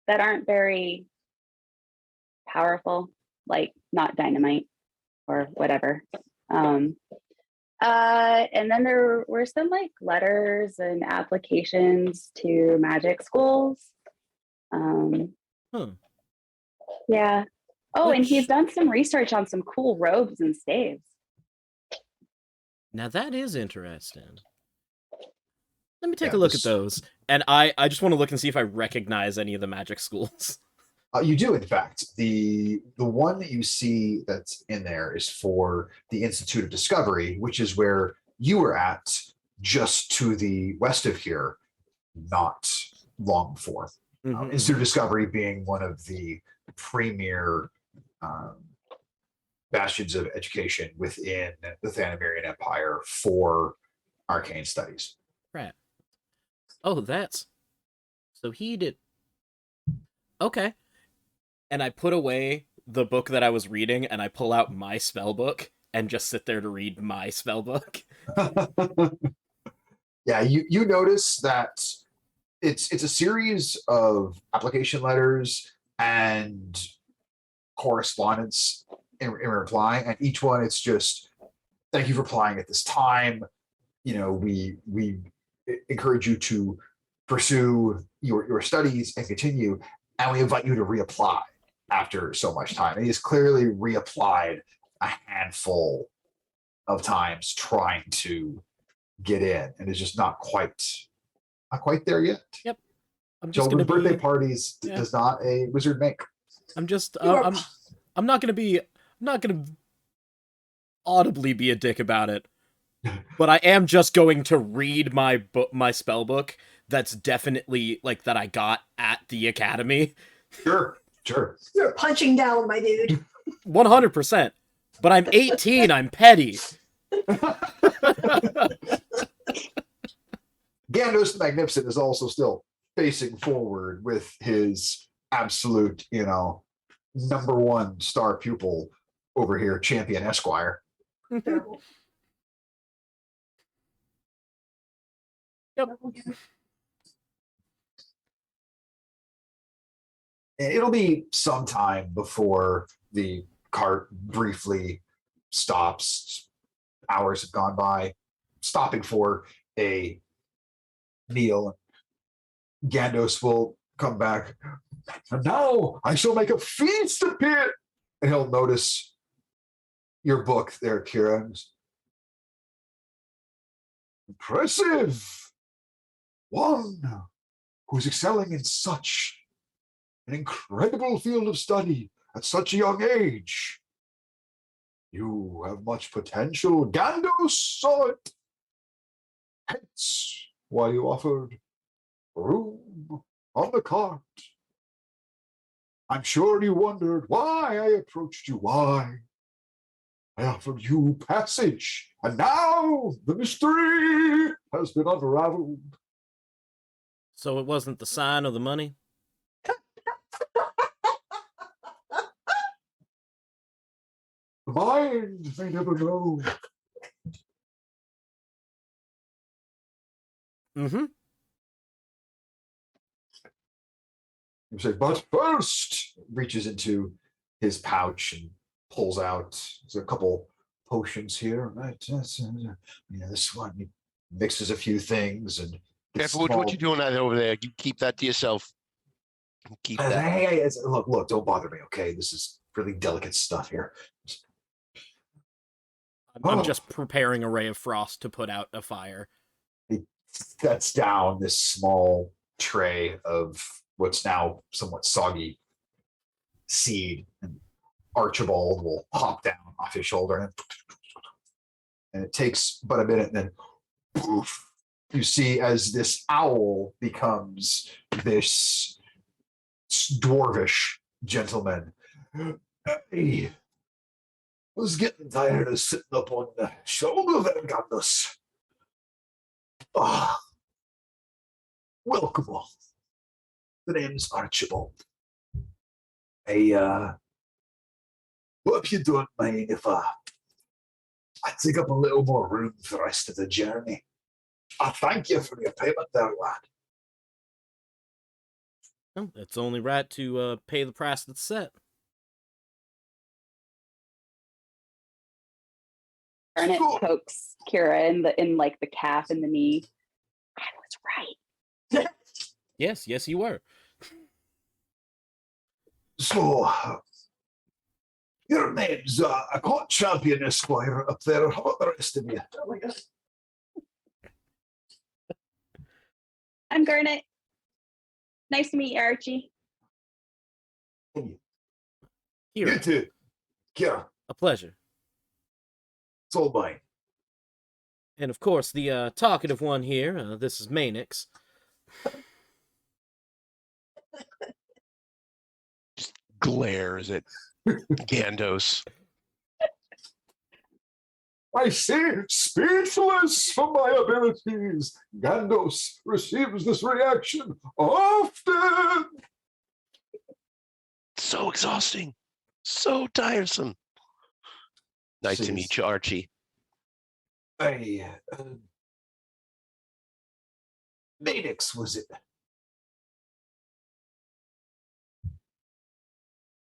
that aren't very powerful, like not dynamite or whatever. And then there were some like letters and applications to magic schools. Yeah. Oh, and he's done some research on some cool robes and staves. Now that is interesting. Let me take Yeah, a look at this- those. And I just want to look and see if I recognize any of the magic schools. You do, in fact. The one that you see that's in there is for the Institute of Discovery, which is where you were at just to the west of here, not long before. Mhm. Institute of Discovery being one of the premier bastions of education within the Thanamirian Empire for arcane studies. Right. Oh, that's... So he did... Okay. And I put away the book that I was reading, and I pull out my spell book, and just sit there to read my spell book. Yeah, you notice that it's a series of application letters and correspondence in reply, and each one it's just thank you for applying at this time. We encourage you to pursue your studies and continue, and we invite you to reapply after so much time. And he's clearly reapplied a handful of times trying to get in, and is just not quite there yet. Yep. I'm just Children's gonna birthday be... parties Yeah. does not a wizard make. I'm just... I'm not gonna audibly be a dick about it, but I am just going to read my spell book that's definitely, like, that I got at the academy. Sure. You're punching down, my dude. 100%. But I'm 18, I'm petty. Gandos the Magnificent is also still facing forward with his absolute, number one star pupil over here, Champion Esquire. Terrible. Yep. It'll be some time before the cart briefly stops. Hours have gone by, stopping for a meal. Gandos will come back. And now I shall make a feast appear. And he'll notice your book there, Kira. Impressive. One who's excelling in such an incredible field of study at such a young age. You have much potential. Gandos saw it Hence why you offered room on the cart. I'm sure you wondered why I approached you, why I offered you passage, and now the mystery has been unraveled. So it wasn't the sign or the money? The mind may never know. Mm-hmm. You say, but first, reaches into his pouch and pulls out there's a couple potions here. Right, this one he mixes a few things and Careful with what you're doing out over there. You keep that to yourself. Keep that. Hey, look, don't bother me, okay? This is really delicate stuff here. I'm just preparing a ray of frost to put out a fire. He sets down this small tray of what's now somewhat soggy seed, and Archibald will hop down off his shoulder, and it takes but a minute, and then poof, you see as this owl becomes this dwarvish gentleman. Hey, was getting tired of sitting up on the shoulder there, Gandos. Ah, welcome all. The name's Archibald. I hope you don't mind if I take up a little more room for the rest of the journey. I thank you for your payment there, lad. Oh, it's only right to pay the price that's set. Garnet Cool. pokes Kira in like the calf and the knee. I was right. Yes, you were. So, your name's a court champion esquire up there. How about the rest of you? Oh my god. I'm Garnet. Nice to meet you, Archie. You Here, too. Kira, a pleasure. it's all mine. And of course, the talkative one here, this is Manix. Glares at Gandos. I see, speechless for my abilities. Gandos receives this reaction often. So exhausting. So tiresome. Nice to meet you, Archie. Manix, was it?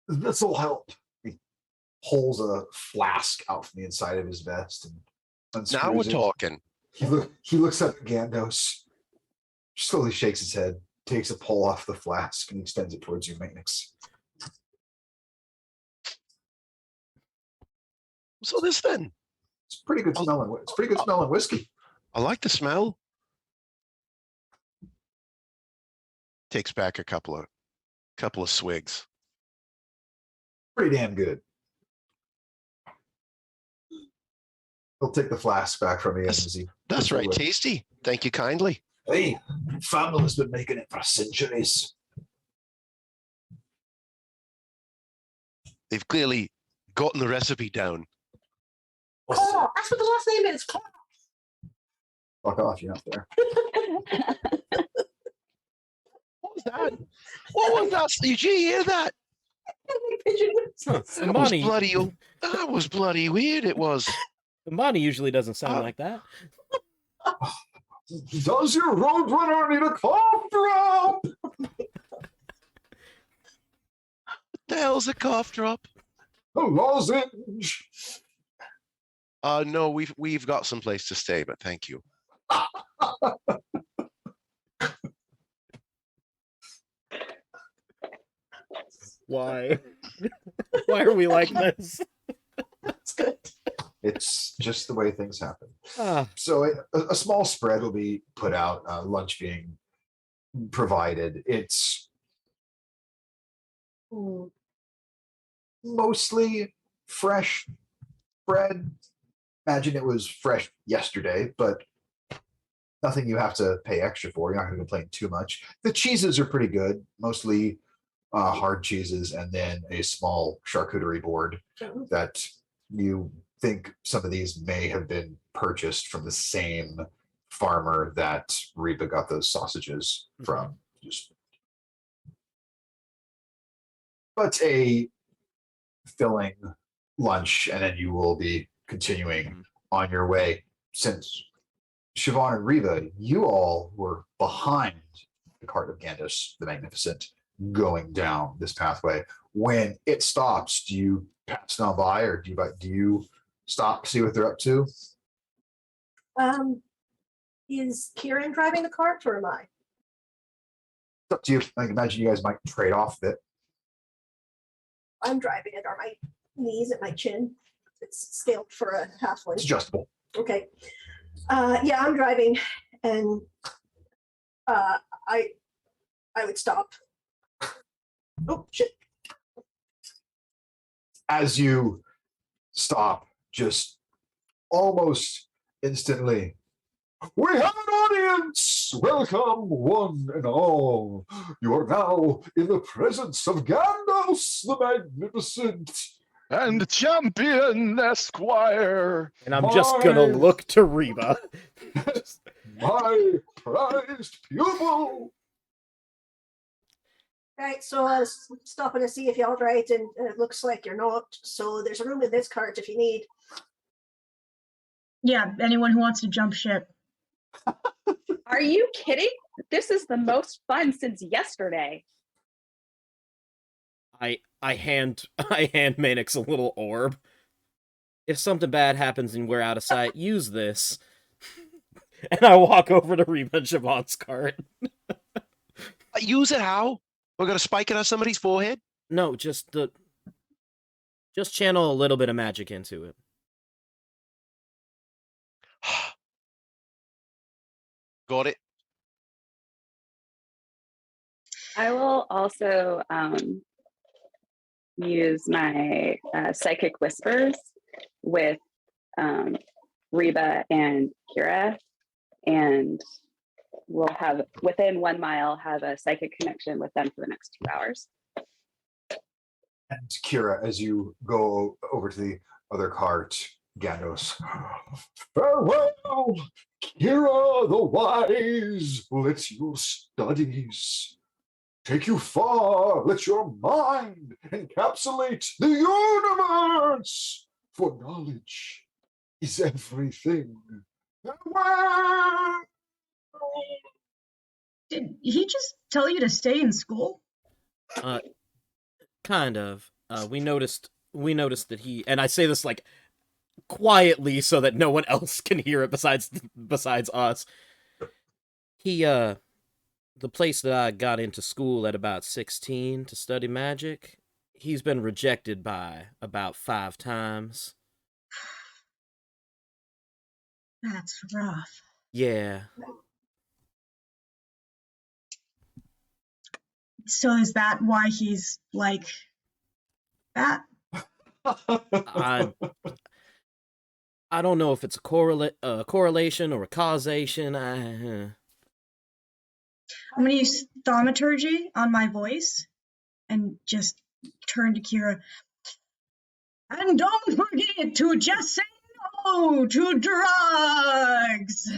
This'll help. He pulls a flask out from the inside of his vest and unscrews Now we're it. talking. He looks up at Gandos, slowly shakes his head, takes a pull off the flask, and extends it towards you, Manix. So this then. It's pretty good smelling. It's pretty good smelling whiskey. I like the smell. Takes back a couple of swigs. Pretty damn good. He'll take the flask back from you. That's right, tasty. Thank you kindly. Hey, family's been making it for centuries. They've clearly gotten the recipe down. Oh, that's what the last name is. Fuck off, you're not there. What was that? What was that? Did you hear that? That was bloody weird. It was. Bonnie usually doesn't sound like that. Does your roadrunner need a cough drop? What the hell's a cough drop? A lozenge. No, we've got some place to stay, but thank you. Why? Why are we like this? That's good. It's just the way things happen. Ah, So a small spread will be put out, lunch being provided. It's mostly fresh bread. Imagine it was fresh yesterday, but nothing you have to pay extra for. You're not going to complain too much. The cheeses are pretty good, mostly hard cheeses, and then a small charcuterie board that you think some of these may have been purchased from the same farmer that Reba got those sausages from. But a filling lunch, and then you will be continuing on your way. Since Siobhan and Reva, you all were behind the cart of Gandos the Magnificent going down this pathway. When it stops, do you pass on by, or do you stop, see what they're up to? Is Kieran driving the cart or am I? It's up to you. I can imagine you guys might trade off a bit. I'm driving it. Are my knees at my chin? It's scaled for a halfway. It's adjustable. Okay. Yeah, I'm driving, and I would stop. Oh shit! As you stop, just almost instantly, we have an audience! Welcome, one and all. You are now in the presence of Gandos the Magnificent. And champion Esquire. And I'm just gonna look to Reba. My prized pupil. Right, so I was stopping to see if y'all right, and it looks like you're not. So there's a room in this cart if you need. Yeah, anyone who wants to jump ship. Are you kidding? This is the most fun since yesterday. I hand Manix a little orb. If something bad happens and we're out of sight, use this. And I walk over to Reba and Siobhan's cart. Use it how? We're gonna spike it on somebody's forehead? No, just channel a little bit of magic into it. Got it. I will also use my psychic whispers with Reba and Kira, and we'll have within 1 mile have a psychic connection with them for the next 2 hours. And Kira, as you go over to the other cart, Gandos. Farewell, Kira the Wise. Let your studies take you far. Let your mind encapsulate the universe. For knowledge is everything. Farewell. Did he just tell you to stay in school? Kind of. We noticed that he, and I say this like quietly so that no one else can hear it besides us. He the place that I got into school at about 16 to study magic, he's been rejected by about 5 times. That's rough. Yeah. So is that why he's like that? I don't know if it's a correlation or a causation. I'm gonna use thaumaturgy on my voice and just turn to Kira. And don't forget to just say no to drugs.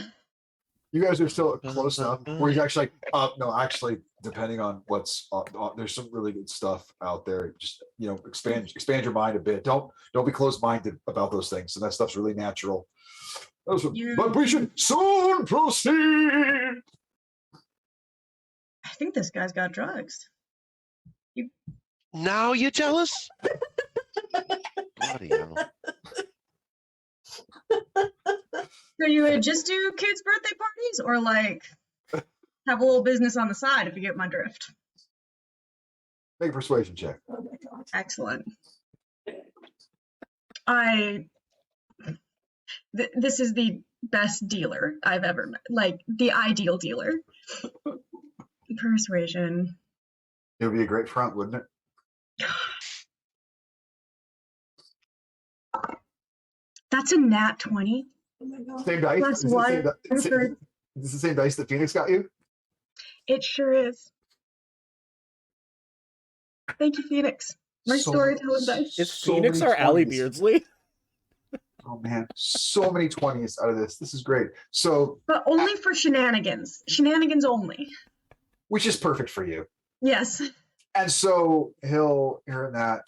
You guys are still close enough where you actually no, actually, depending on what's there's some really good stuff out there. Just expand your mind a bit. Don't be closed-minded about those things. And that stuff's really natural. But we should soon proceed. I think this guy's got drugs. Now you're jealous? Bloody hell. So you would just do kids' birthday parties, or like have a little business on the side, if you get my drift? Make a persuasion check. Oh my god. Excellent. This is the best dealer I've ever met, like the ideal dealer. Persuasion. It would be a great front, wouldn't it? That's a nat 20. Oh my god. Same dice. Plus Is it one same, Is this the same dice that Phoenix got you? It sure is. Thank you, Phoenix. My storytelling dice. Is so Phoenix many or Allie 20s. Beardsley? Oh man, so many 20s out of this. This is great. So, But only for shenanigans. Shenanigans only. which is perfect for you. Yes. And so he'll hear that.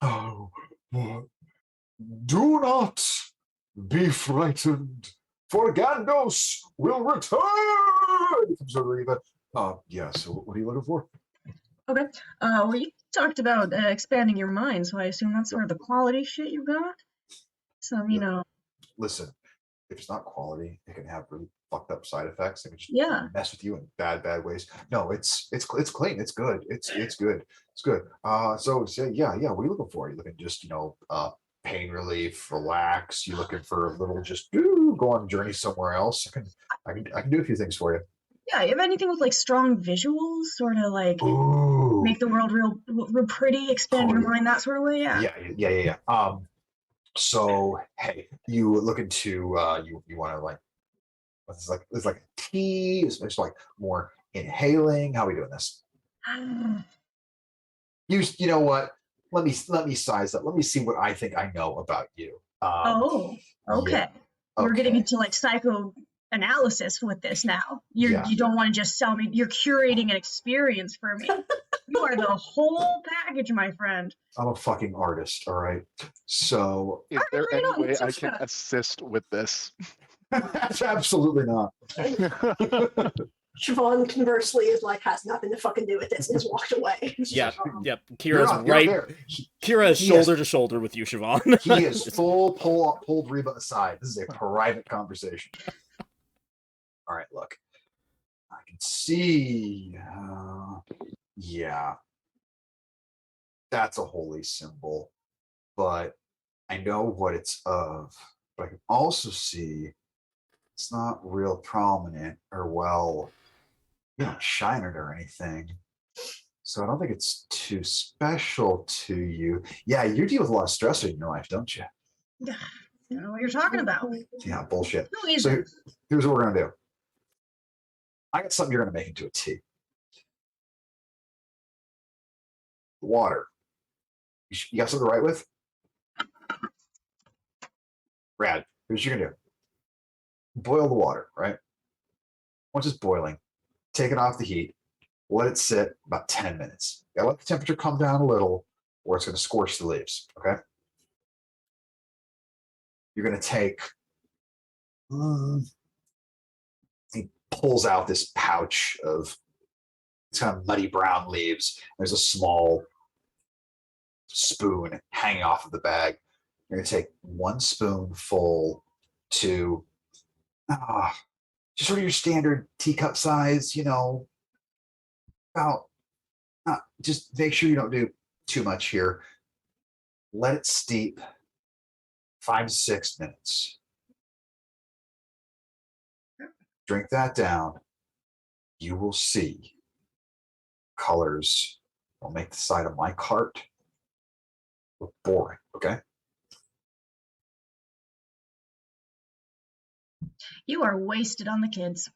Oh, do not be frightened, for Gandos will return. Comes over Eva. Yeah. So, what are you looking for? Okay. Well, you talked about expanding your mind, so I assume that's sort of the quality shit you got. Some, you know. Listen, if it's not quality, it can have really fucked up side effects. It can just Yeah. mess with you in bad ways. No, it's clean. It's good. It's good. It's good. So yeah. What are you looking for? Are you looking just pain relief, relax? You looking for a little just go on a journey somewhere else? I can do a few things for you. Yeah, you have anything with like strong visuals, sort of like Ooh. make the world real pretty, expand your mind, that sort of way? Yeah. So hey, you looking to you want to like it's like tea, it's like more inhaling. How are we doing this? You know what? Let me size up. Let me see what I think I know about you. Oh, okay. Yeah, We're getting okay. into like psychoanalysis with this now. You Yeah. don't want to just sell me. You're curating an experience for me. You are the whole package, my friend. I'm a fucking artist, all right? So Is there bring it any on, way let's I just can go. assist with this? that's absolutely not. Siobhan, conversely, is like, has nothing to fucking do with this and has walked away. Yeah, yep. You're Kira's not- you're right. there. Kira is he shoulder has- to shoulder with you, Siobhan. He is pulled Reba aside. This is a private conversation. All right, look. I can see. Yeah. That's a holy symbol, but I know what it's of. But I can also see it's not real prominent or well, you don't shine it or anything. So I don't think it's too special to you. Yeah, you deal with a lot of stress in your life, don't you? You know what you're talking about. Yeah, bullshit. Who is So it? here's what we're gonna do. I got something you're gonna make into a tea. Water. You got something to write with? Brad, here's what you're gonna do. Boil the water, right? Once it's boiling, take it off the heat, let it sit about 10 minutes. You gotta let the temperature come down a little, or it's gonna scorch the leaves, okay? You're gonna take, he pulls out this pouch of it's kind of muddy brown leaves. There's a small spoon hanging off of the bag. You're gonna take 1 spoonful to just sort of your standard teacup size, about just make sure you don't do too much here. Let it steep 5 to 6 minutes. Drink that down. You will see colors will make the side of my cart look boring, okay? You are wasted on the kids.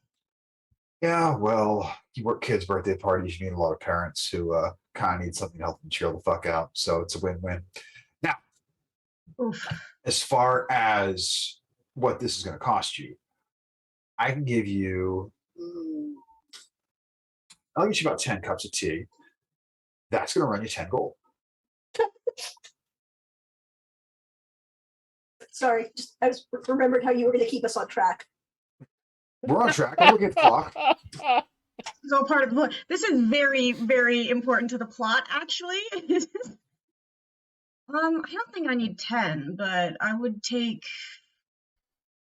Yeah, well, you work kids' birthday parties, you need a lot of parents who kind of need something to help them cheer the fuck out. So it's a win-win. Now, Oof. as far as what this is going to cost you, I can give you, I'll get you about 10 cups of tea. That's going to run you 10 gold. Sorry, I just remembered how you were going to keep us on track. We're on track. I'm looking at the clock. It's all part of the plot. This is very, very important to the plot, actually. I don't think I need 10, but I would take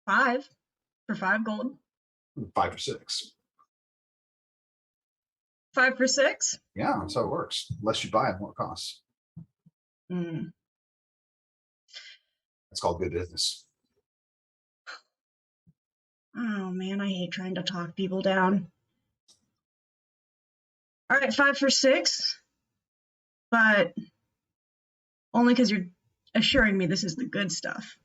5 for 5 gold. 5 or 6. 5 for 6? Yeah, that's how it works. Less you buy, the more it costs. Mm. It's called good business. Oh man, I hate trying to talk people down. All right, 5 for 6, but only because you're assuring me this is the good stuff.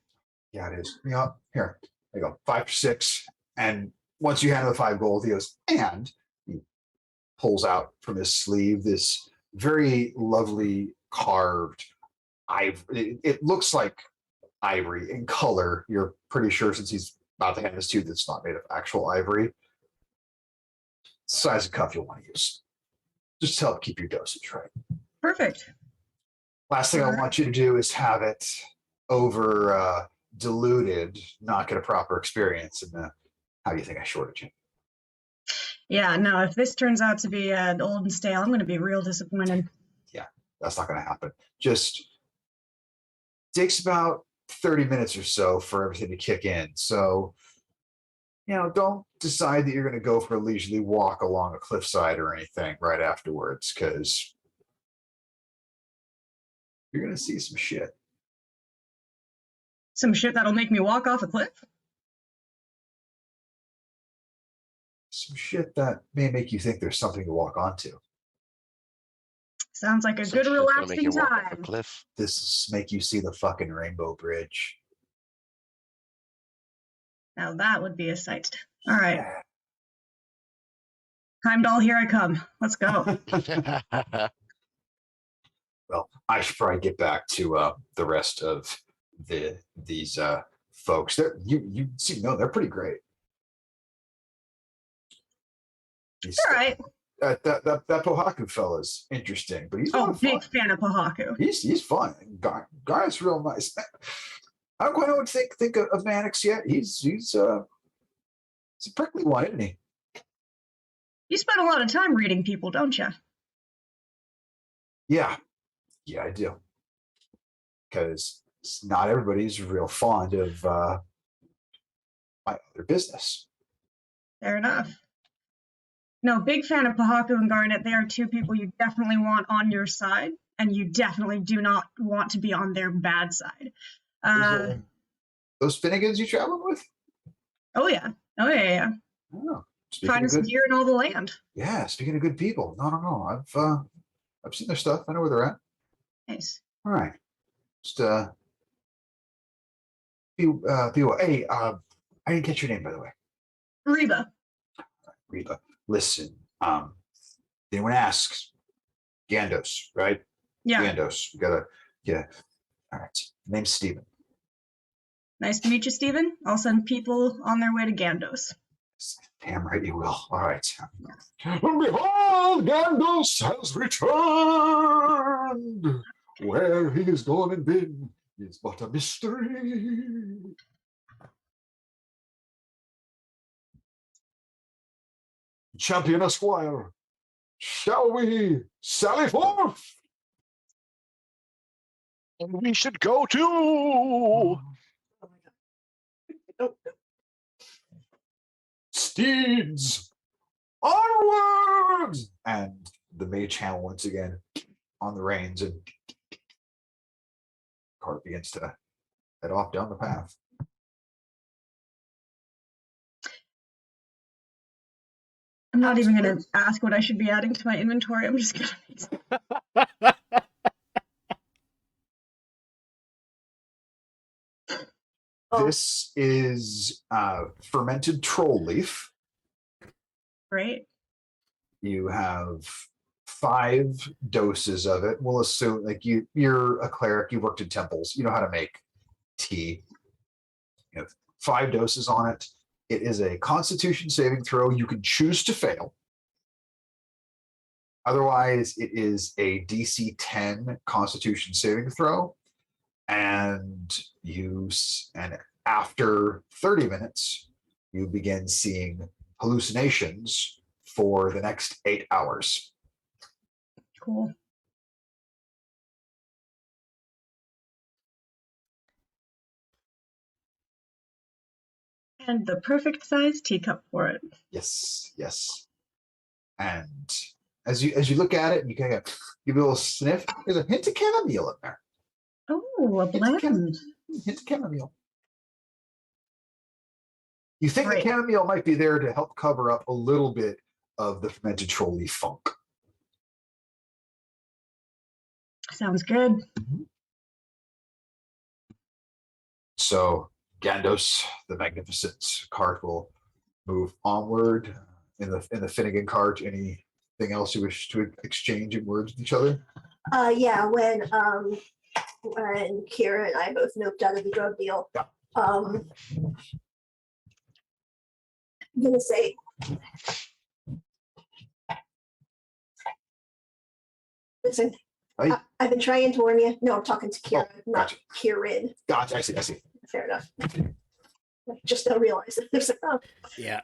Yeah, it is. Here, there you go. 5 for 6. And once you hand him the 5 gold, he goes, and he pulls out from his sleeve this very lovely carved ivory. It looks like ivory in color. You're pretty sure since he's about to hand this to you, that's not made of actual ivory. Size of cuff you'll want to use. Just to help keep your dosage right. Perfect. Last thing I want you to do is have it over diluted, not get a proper experience. And how do you think I shorted you? Yeah, no, if this turns out to be old and stale, I'm going to be real disappointed. Yeah, that's not going to happen. Just takes about 30 minutes or so for everything to kick in. So, don't decide that you're going to go for a leisurely walk along a cliffside or anything right afterwards, because you're going to see some shit. Some shit that'll make me walk off a cliff? Some shit that may make you think there's something to walk onto. Sounds like a Some good shit's gonna make relaxing you walk off a time. cliff. This make you see the fucking Rainbow Bridge. Now that would be a sight. All right. Yeah. Heimdall, here I come. Let's go. Well, I should probably get back to the rest of these folks. You seem to know they're pretty great. All right. That Pohaku fella's interesting, but he's a lot Oh, of fun. big fan of Pohaku. He's fun. Guy's real nice. I don't quite know what to think of Mannix yet. He's a prickly one, isn't he? You spend a lot of time reading people, don't you? Yeah, I do. Because not everybody's real fond of my other business. Fair enough. No, big fan of Pohaku and Garnet. They are two people you definitely want on your side, and you definitely do not want to be on their bad side. Those Finnegans you traveling with? Oh yeah. Oh, Finest gear in all the land. Yeah, speaking of good people. No. I've seen their stuff. I know where they're at. Nice. All right. Just be well. Hey, I didn't catch your name, by the way. Reba. Reba. Listen, anyone asks, Gandos, right? Yeah. Gandos. We gotta, yeah. All right. Name's Steven. Nice to meet you, Stephen. I'll send people on their way to Gandos. Damn right you will. All right. And behold, Gandos has returned. Where he is gone and been is but a mystery. Champion Esquire, shall we sally forth? And we should go to Oh my God. Steeds, onward! And the mage hand once again on the reins, and cart begins to head off down the path. I'm not even going to ask what I should be adding to my inventory. I'm just going to... Oh, This is fermented troll leaf. Great. You have 5 doses of it. We'll assume, like, you're a cleric, you worked in temples, you know how to make tea. You have 5 doses on it. It is a Constitution saving throw. You can choose to fail. Otherwise, it is a DC 10 Constitution saving throw. And after 30 minutes, you begin seeing hallucinations for the next 8 hours. Cool. And the perfect size teacup for it. Yes. And as you look at it, and you kind of give it a little sniff. There's a hint of chamomile in there. Oh, a Hint of blend. Hint of chamomile. You think Right. the chamomile might be there to help cover up a little bit of the fermented troll leaf funk. Sounds good. So Gandos, the magnificent cart will move onward in the Finnegan cart. Anything else you wish to exchange in words with each other? Yeah, when Kira and I both noped out of the drug deal, I'm gonna say, listen, Hey. I've been trying to warn you. No, I'm talking to Kira, not gotcha. Kirin. Gotcha. I see. Fair enough. Just don't realize it. There's Yeah.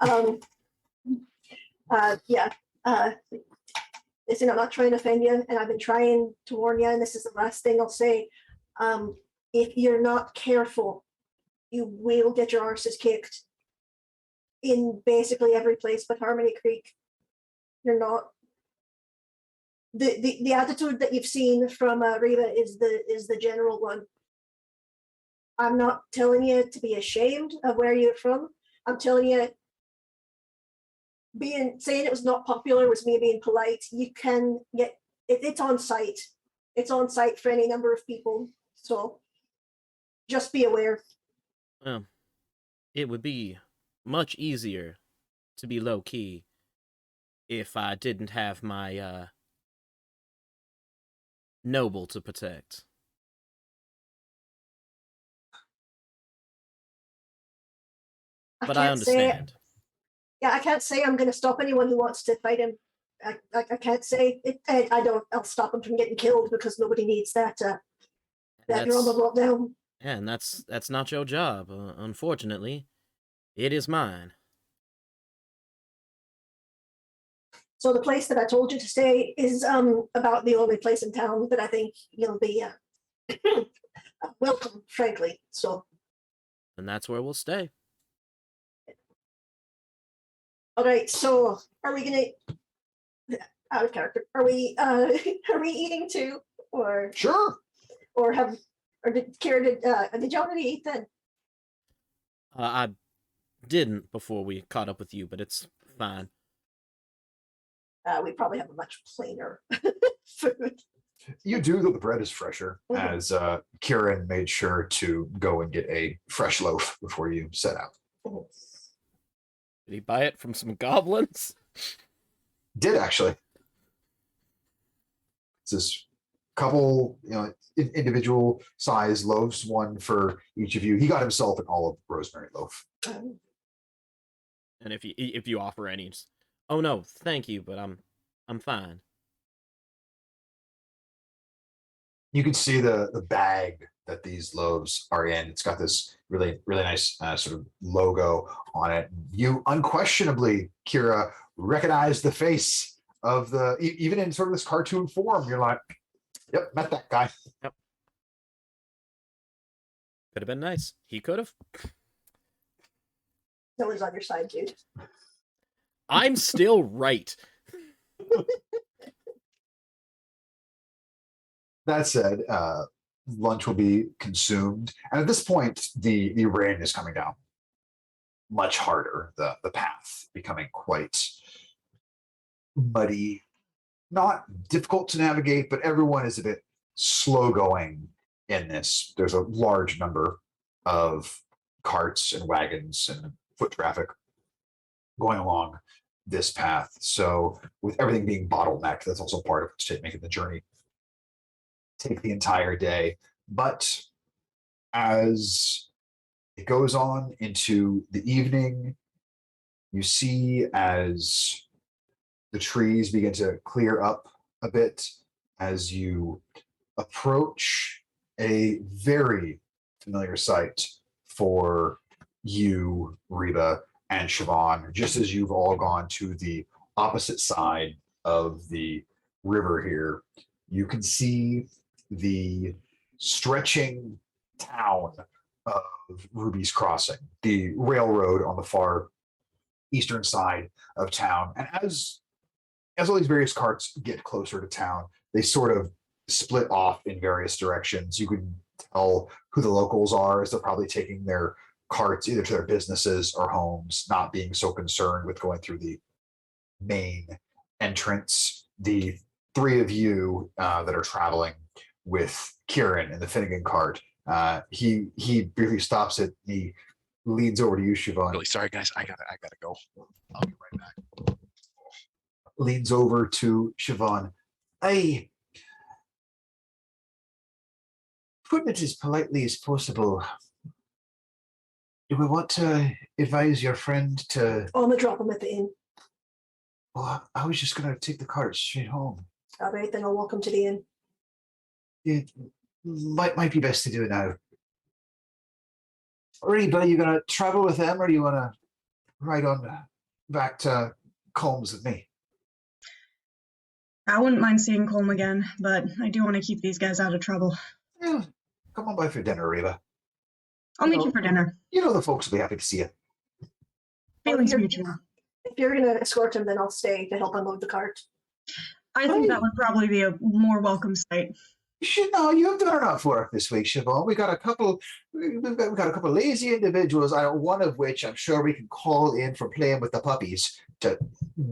yeah. Listen, I'm not trying to offend you, and I've been trying to warn you, and this is the last thing I'll say. If you're not careful, you will get your arses kicked in basically every place but Harmony Creek. You're not. The attitude that you've seen from Reba is the general one. I'm not telling you to be ashamed of where you're from. I'm telling you, saying it was not popular was me being polite. You can get it's on site. It's on site for any number of people. So just be aware. It would be much easier to be low key if I didn't have my noble to protect. But I understand. Yeah, I can't say I'm going to stop anyone who wants to fight him. I can't say it. I'll stop him from getting killed because nobody needs that. That drama brought down. Yeah, and that's not your job. Unfortunately, it is mine. So the place that I told you to stay is about the only place in town that I think you'll be welcome, frankly. So. And that's where we'll stay. All right. So are we gonna out of character? Are we eating too, or Sure. Or did Kira did you already eat then? I didn't before we caught up with you, but it's fine. We probably have a much plainer food. You do, though the bread is fresher, as Kieran made sure to go and get a fresh loaf before you set out. Did he buy it from some goblins? Did actually. It's this couple, individual size loaves, one for each of you. He got himself an olive rosemary loaf. And if you offer any, just, oh no, thank you, but I'm fine. You can see the bag that these loaves are in. It's got this really, really nice sort of logo on it. You unquestionably, Kira, recognize the face of even in sort of this cartoon form. You're like, yep, met that guy. Yep. Could have been nice. He could have. No one's on your side, dude. I'm still right. That said, lunch will be consumed, and at this point, the rain is coming down much harder. The path becoming quite muddy, not difficult to navigate, but everyone is a bit slow going in this. There's a large number of carts and wagons and foot traffic going along this path. So with everything being bottlenecked, that's also part of what's making the journey take the entire day. But as it goes on into the evening, you see as the trees begin to clear up a bit as you approach a very familiar sight for you, Reba, and Siobhan, just as you've all gone to the opposite side of the river here. You can see the stretching town of Ruby's Crossing, the railroad on the far eastern side of town. And as all these various carts get closer to town, they sort of split off in various directions. You can tell who the locals are, as they're probably taking their carts either to their businesses or homes, not being so concerned with going through the main entrance. The three of you that are traveling with Kieran in the Finnegan cart, he briefly stops it. He leans over to you, Siobhan. Really sorry, guys. I gotta go. I'll be right back. Leans over to Siobhan. Putting it as politely as possible, do we want to advise your friend to... Oh, I'm gonna drop him at the inn. Well, I was just going to take the cart straight home. All right, then I'll walk him to the inn. It might be best to do it now. Alrighty, buddy, you going to travel with them, or do you want to ride on back to Colmes with me? I wouldn't mind seeing Colm again, but I do want to keep these guys out of trouble. Yeah, come on by for dinner, Reba. I'll meet you for dinner. You know the folks will be happy to see you. Feelings you're- mutual. If you're gonna escort him, then I'll stay to help unload the cart. I think that would probably be a more welcome sight. No, you've done enough work this week, Siobhan. We've got a couple lazy individuals, one of which I'm sure we can call in for playing with the puppies to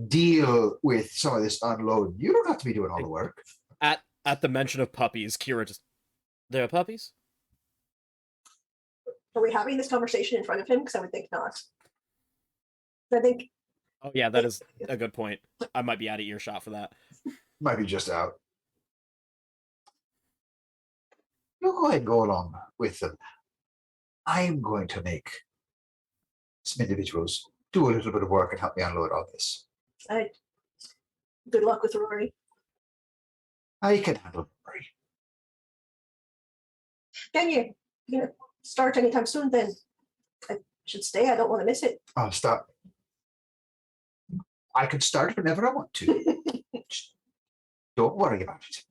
deal with some of this unload. You don't have to be doing all the work. At the mention of puppies, Kira just, there are puppies? Are we having this conversation in front of him? Because I would think not. I think Oh yeah, that is a good point. I might be out of earshot for that. Might be just out. You go ahead and go along with them. I'm going to make some individuals do a little bit of work and help me unload all this. good luck with Rory. I can handle Rory. Can you? You gonna start anytime soon? Then I should stay. I don't want to miss it. I'll start. I can start whenever I want to. Just don't worry about it.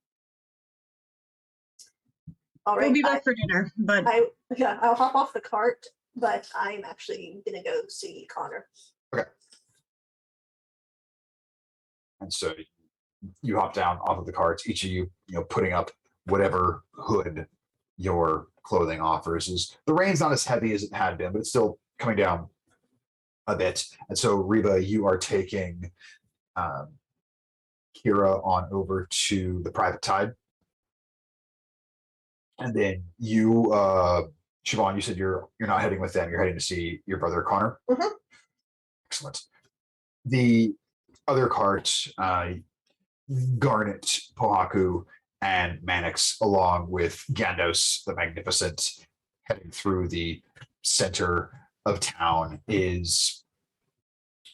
All right. We'll be back for dinner, but I'll hop off the cart, but I'm actually gonna go see Connor. And so you hop down off of the carts, each of you, putting up whatever hood your clothing offers. The rain's not as heavy as it had been, but it's still coming down a bit. And so Reba, you are taking Kira on over to the private tide. And then you, Siobhan, you said you're not heading with them. You're heading to see your brother Connor. Mhm. Excellent. The other cart, Garnet, Pohaku, and Mannix, along with Gandos the Magnificent, heading through the center of town, is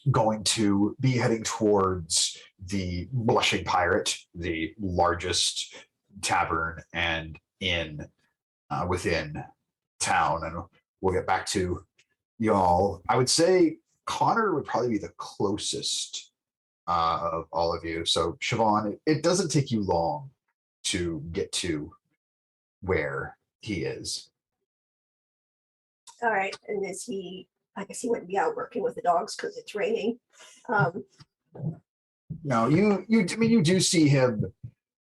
going to be heading towards the Blushing Pirate, the largest tavern and inn within town. And we'll get back to y'all. I would say Connor would probably be the closest of all of you. So Siobhan, it doesn't take you long to get to where he is. All right. And is he? I guess he wouldn't be out working with the dogs because it's raining. No, you do see him.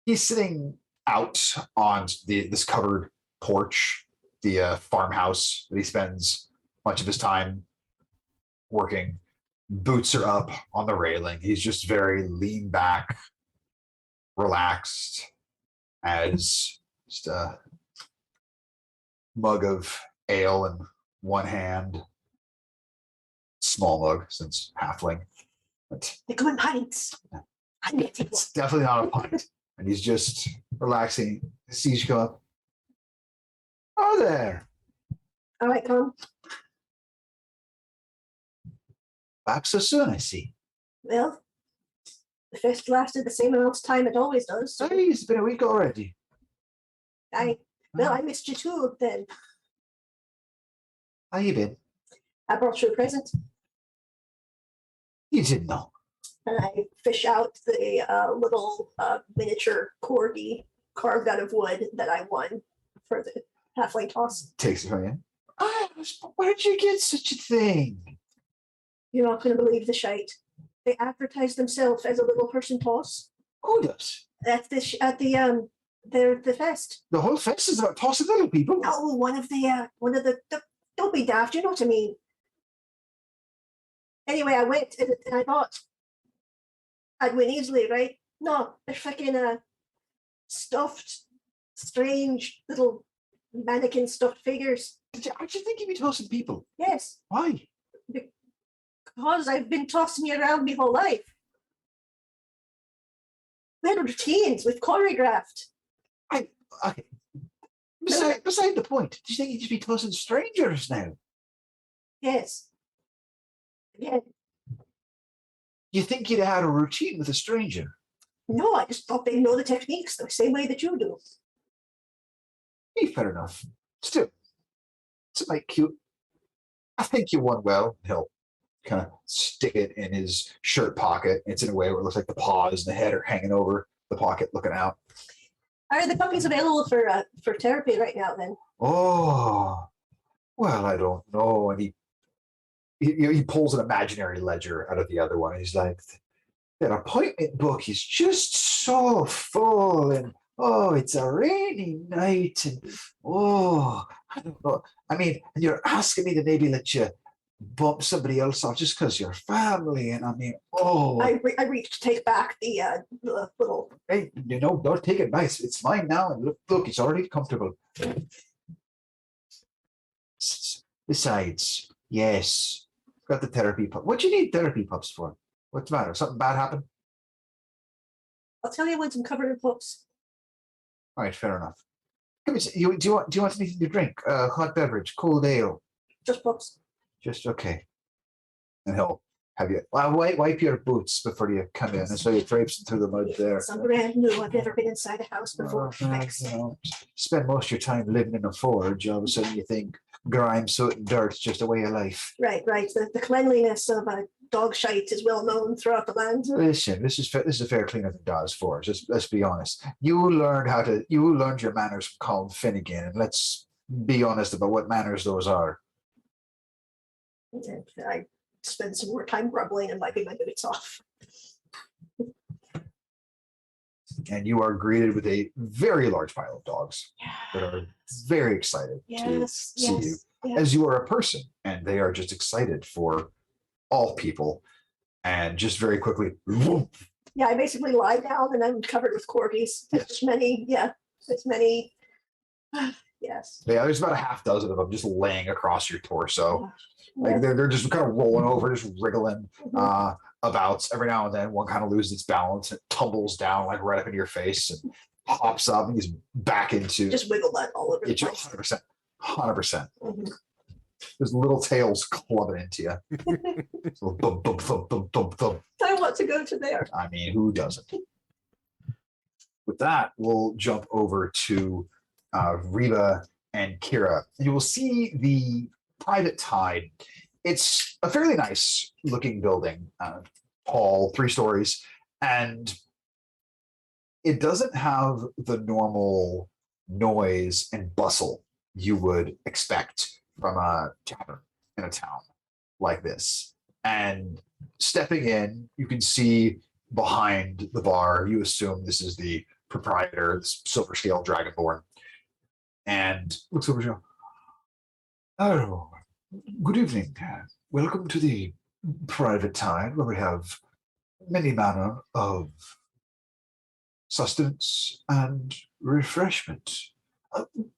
He's sitting out on this covered porch, the farmhouse that he spends much of his time working. Boots are up on the railing. He's just very lean back, relaxed, as just a mug of ale in one hand. Small mug, since halfling. But They come in pints. I need to take one. it's definitely not a pint. And he's just relaxing. Sees you come up. Oh, there. All right, come. Back so soon, I see. Well, the fest lasted the same amount of time it always does. So Hey, it's been a week already. I missed you too. Then How you been? I brought you a present, You didn't know. and I fish out the little miniature corgi carved out of wood that I won for the halfling toss. Takes it from you. Where did you get such a thing? You're not going to believe the shite. They advertise themselves as a little person toss. Who does? At the fest. The whole fest is about tossing little people. No, one of the don't be daft. You know what I mean. Anyway, I went and I thought I'd win easily, right? No, they're fucking stuffed, strange little mannequin stuffed figures. Aren't you think you'd be tossing people? Yes, Why? because I've been tossing you around my whole life. We had routines with choreographed. Okay. Beside the point. Do you think you'd just be tossing strangers now? Yes. Again, You think you'd have had a routine with a stranger? no, I just thought they know the techniques the same way that you do. Fair enough. Still, it's a bit cute. I think you won well. He'll kind of stick it in his shirt pocket. It's in a way where it looks like the paws and the head are hanging over the pocket, looking out. Are the puppies available for therapy right now? Then Oh, well, I don't know. And he pulls an imaginary ledger out of the other one. He's like, that appointment book is just so full, and oh, it's a rainy night, and oh, I don't know. I mean, and you're asking me to maybe let you bump somebody else off just because you're family, and I mean, oh, I reach to take back the little. hey, don't take it nice. It's mine now, and look, it's already comfortable. Besides, yes, got the therapy pup. What do you need therapy pups for? What's the matter? Something bad happened? I'll tell you when I'm covered in books. All right, fair enough. Come here, do you want anything to drink? Hot beverage, cold ale. Just books. Just okay. And he'll have you wipe your boots before you come in, and so you're traipsing through the mud there. Some brand new. I've never been inside a house before. Thanks. Spend most of your time living in a forge. All of a sudden, you think grime, soot, and dirt's just a way of life. Right. The cleanliness of a dog shite is well known throughout the land. Listen, this is a fair cleaner than Dawes Forge. Let's be honest. You learned your manners from Colin Finnegan, and let's be honest about what manners those are. And I spend some more time grumbling and wiping my boots off. And you are greeted with a very large pile of dogs that are very excited to see you, as you are a person, and they are just excited for all people. And just very quickly, whoop. Yeah, I basically lie down and I'm covered with corgis. Yes. As many. Yes. Yeah, there's about a half dozen of them just laying across your torso. Like Yes. they're just kind of rolling over, just wriggling Mhm. about. Every now and then, one kind of loses its balance and tumbles down like right up into your face and hops up and he's back into. Just wiggle that all over the It's place. 100%, 100%. Mhm. There's little tails clubbing into you. So thump, thump, thump, thump, thump, thump. I want to go to there. I mean, who doesn't? With that, we'll jump over to Reba and Kira. And you will see the Private Tide. It's a fairly nice looking building, tall, 3 stories, and it doesn't have the normal noise and bustle you would expect from a tavern in a town like this. And stepping in, you can see behind the bar, you assume this is the proprietor, this silver scale dragonborn, and looks over to you. Oh, good evening. Welcome to the Private Tide, where we have many manner of sustenance and refreshment.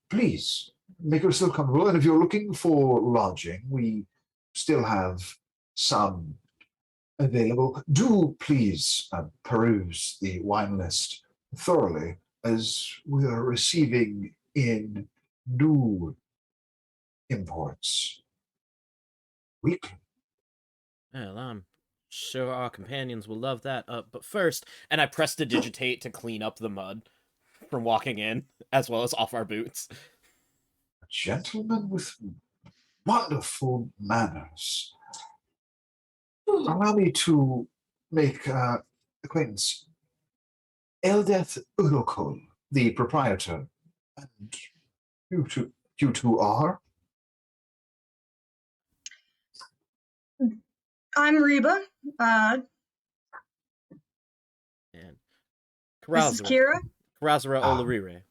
Please make yourself comfortable, and if you're looking for lodging, we still have some available. Do please peruse the wine list thoroughly, as we are receiving in new imports weekly. Well, I'm sure our companions will love that. But first, and I prestidigitate to clean up the mud from walking in, as well as off our boots. A gentleman with wonderful manners. Allow me to make acquaintance. Eldeth Urokol, the proprietor, and you two are? I'm Reba. And This is Karazura. Kira. Karazura Olorire.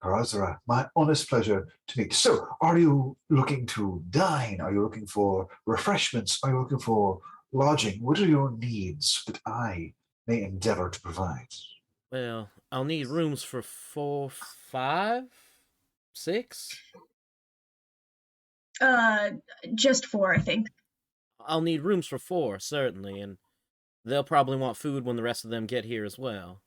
Karazura, my honest pleasure to meet. So, are you looking to dine? Are you looking for refreshments? Are you looking for lodging? What are your needs that I may endeavor to provide? Well, I'll need rooms for 4, 5, 6. Just 4, I think. I'll need rooms for 4, certainly, and they'll probably want food when the rest of them get here as well.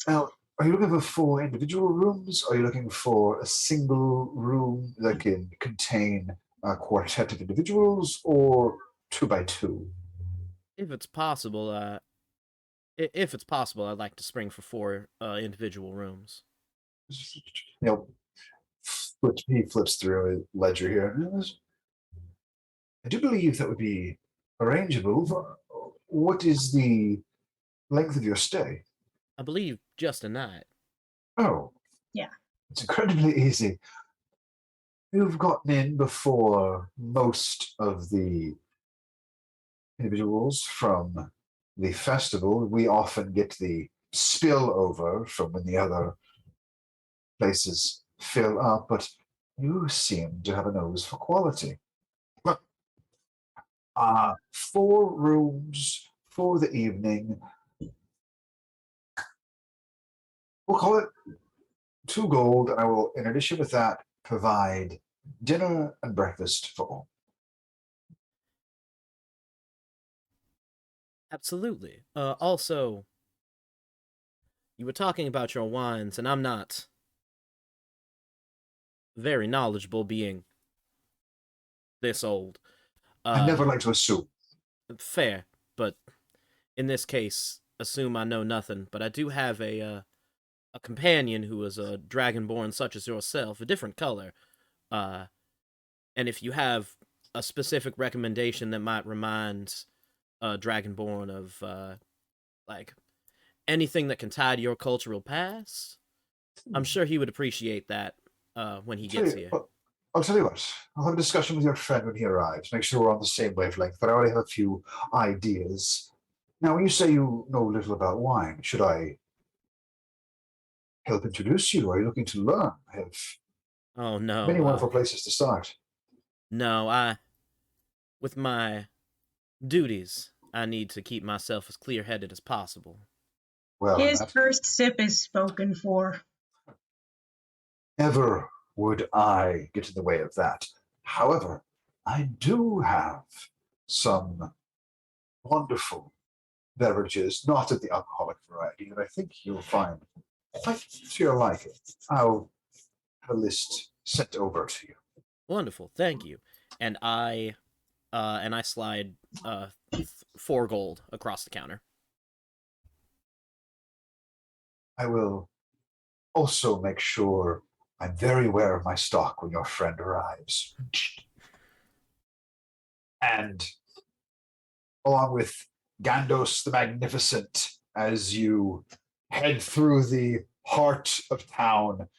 Now, are you looking for 4 individual rooms? Or are you looking for a single room that can contain a quartet of individuals, or 2 by 2? If it's possible, I'd like to spring for 4 individual rooms. He flips through a ledger here. I do believe that would be arrangeable. What is the length of your stay? I believe just a night. Oh. Yeah. It's incredibly easy. You've gotten in before most of the individuals from the festival. We often get the spillover from when the other places fill up, but you seem to have a nose for quality. 4 rooms for the evening. We'll call it 2 gold, and I will, in addition with that, provide dinner and breakfast for all. Absolutely. Also, you were talking about your wines, and I'm not very knowledgeable, being this old. I never like to assume. Fair, but in this case, assume I know nothing. But I do have a companion who is a dragonborn such as yourself, a different color. And if you have a specific recommendation that might remind dragonborn of like anything that can tie to your cultural past, I'm sure he would appreciate that when he gets here. I'll tell you what. I'll have a discussion with your friend when he arrives. Make sure we're on the same wavelength. But I already have a few ideas. Now, when you say you know little about wine, should I help introduce you? Are you looking to learn? I have many wonderful places to start. No, with my duties, I need to keep myself as clear-headed as possible. Well, his first sip is spoken for. Never would I get in the way of that. However, I do have some wonderful beverages, not of the alcoholic variety, that I think you'll find quite to your liking. I'll have a list sent over to you. Wonderful, thank you. And I slide 4 gold across the counter. I will also make sure I'm very aware of my stock when your friend arrives. And along with Gandos the Magnificent, as you head through the heart of town,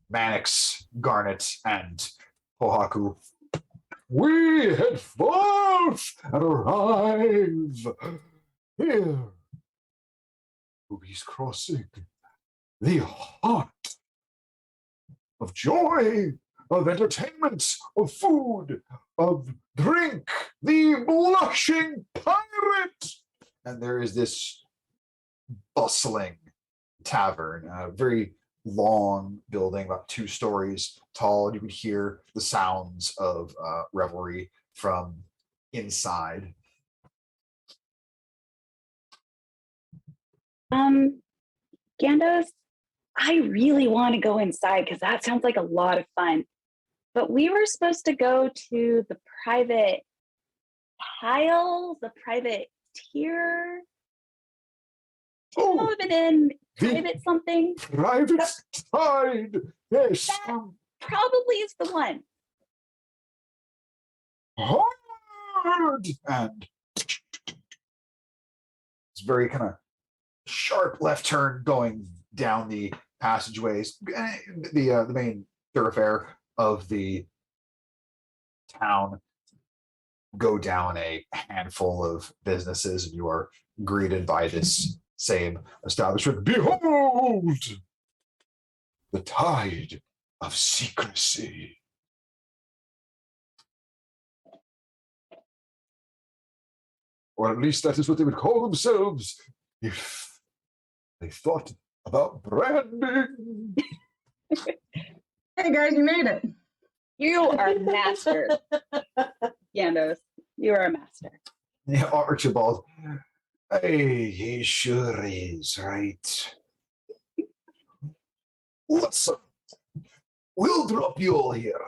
Mannix, Garnet, and Pohaku, we head forth and arrive here. Ruby's Crossing, the heart of joy, of entertainment, of food, of drink, the blushing pirate. And there is this bustling tavern, a very long building, about 2 stories tall, and you can hear the sounds of revelry from inside. Gandos, I really want to go inside because that sounds like a lot of fun. But we were supposed to go to the private tile, the private tier. Oh, in private something. Private side, yes. That probably is the one. Hard! And it's very kind of sharp left turn going down the passageways, the main thoroughfare of the town. Go down a handful of businesses, and you are greeted by this same establishment. Behold, the tide of secrecy. Or at least that is what they would call themselves if they thought about branding. Hey guys, you made it. You are a master, Gandos. You are a master. Yeah, Archibald. Hey, he sure is, right? Listen, we'll drop you all here.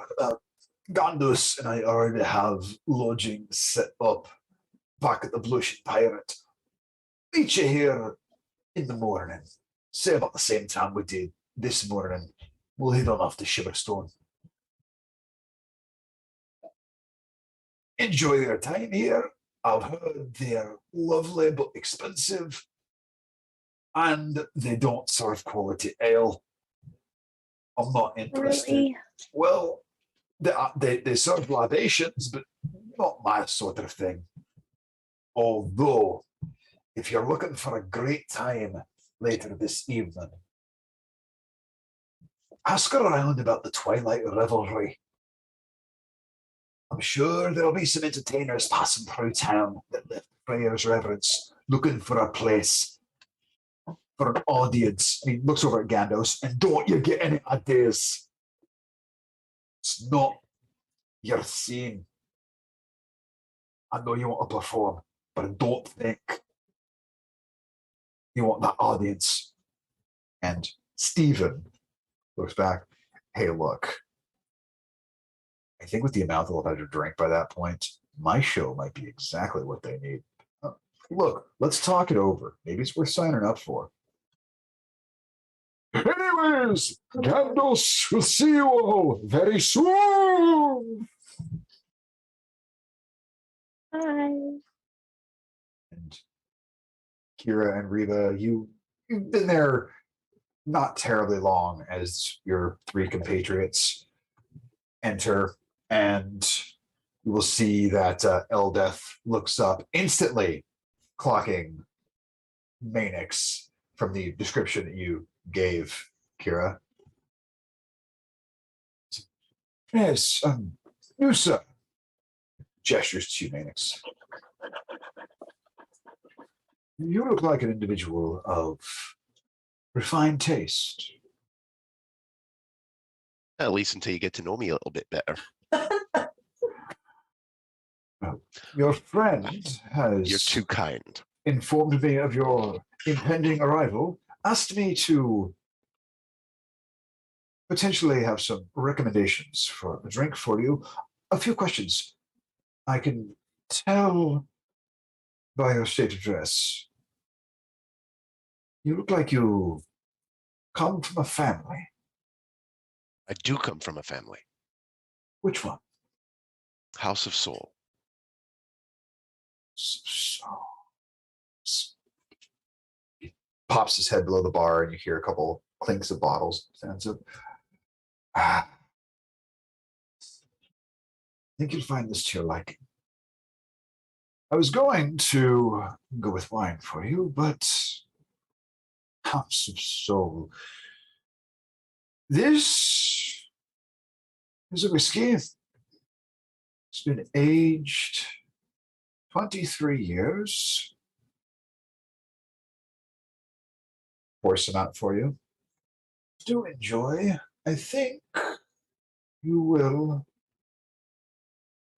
Gandos and I already have lodging set up back at the Blushing Pirate. Meet you here in the morning. Say about the same time we did this morning. We'll head on off to Shiverstone. Enjoy their time here. I've heard they're lovely but expensive. And they don't serve quality ale. I'm not interested. Really? Well, they serve libations, but not my sort of thing. Although, if you're looking for a great time later this evening, ask around about the Twilight Revelry. I'm sure there'll be some entertainers passing through town that lift prayers reverence, looking for a place, for an audience. And he looks over at Gandos, and don't you get any ideas. It's not your scene. I know you want to perform, but I don't think you want that audience. And Stephen looks back. Hey, look. I think with the amount they'll have had to drink by that point, my show might be exactly what they need. Look, let's talk it over. Maybe it's worth signing up for. Anyways, Gandos, we'll see you all very soon. Bye. And Kira and Reba, you've been there not terribly long as your three compatriots enter, and you will see that Eldeth looks up instantly, clocking Manix from the description that you gave, Kira. Yes, you, sir. Gestures to you, Manix. You look like an individual of refined taste. At least until you get to know me a little bit better. Your friend has You're too kind. informed me of your impending arrival, asked me to potentially have some recommendations for a drink for you. A few questions. I can tell by your state of dress. You look like you come from a family. I do come from a family. Which one? House of Soul. He pops his head below the bar, and you hear a couple clinks of bottles. Stands up. I think you'll find this to your liking. I was going to go with wine for you, but House of Soul. This is a whiskey. It's been aged 23 years. Pour some out for you. Do enjoy. I think you will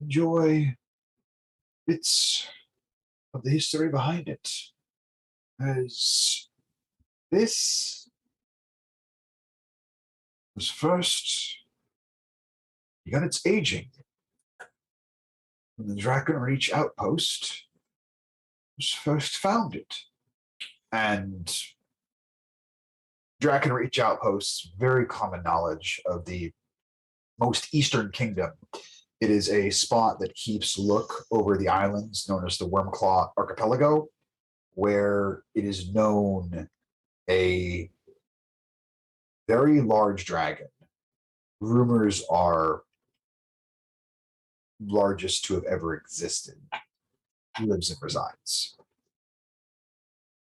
enjoy bits of the history behind it. As this was first begun its aging when the Dragonreach outpost was first founded. And Dragonreach outposts, very common knowledge of the most eastern kingdom. It is a spot that keeps look over the islands known as the Wormclaw Archipelago, where it is known a very large dragon. Rumors are largest to have ever existed. Lives and resides.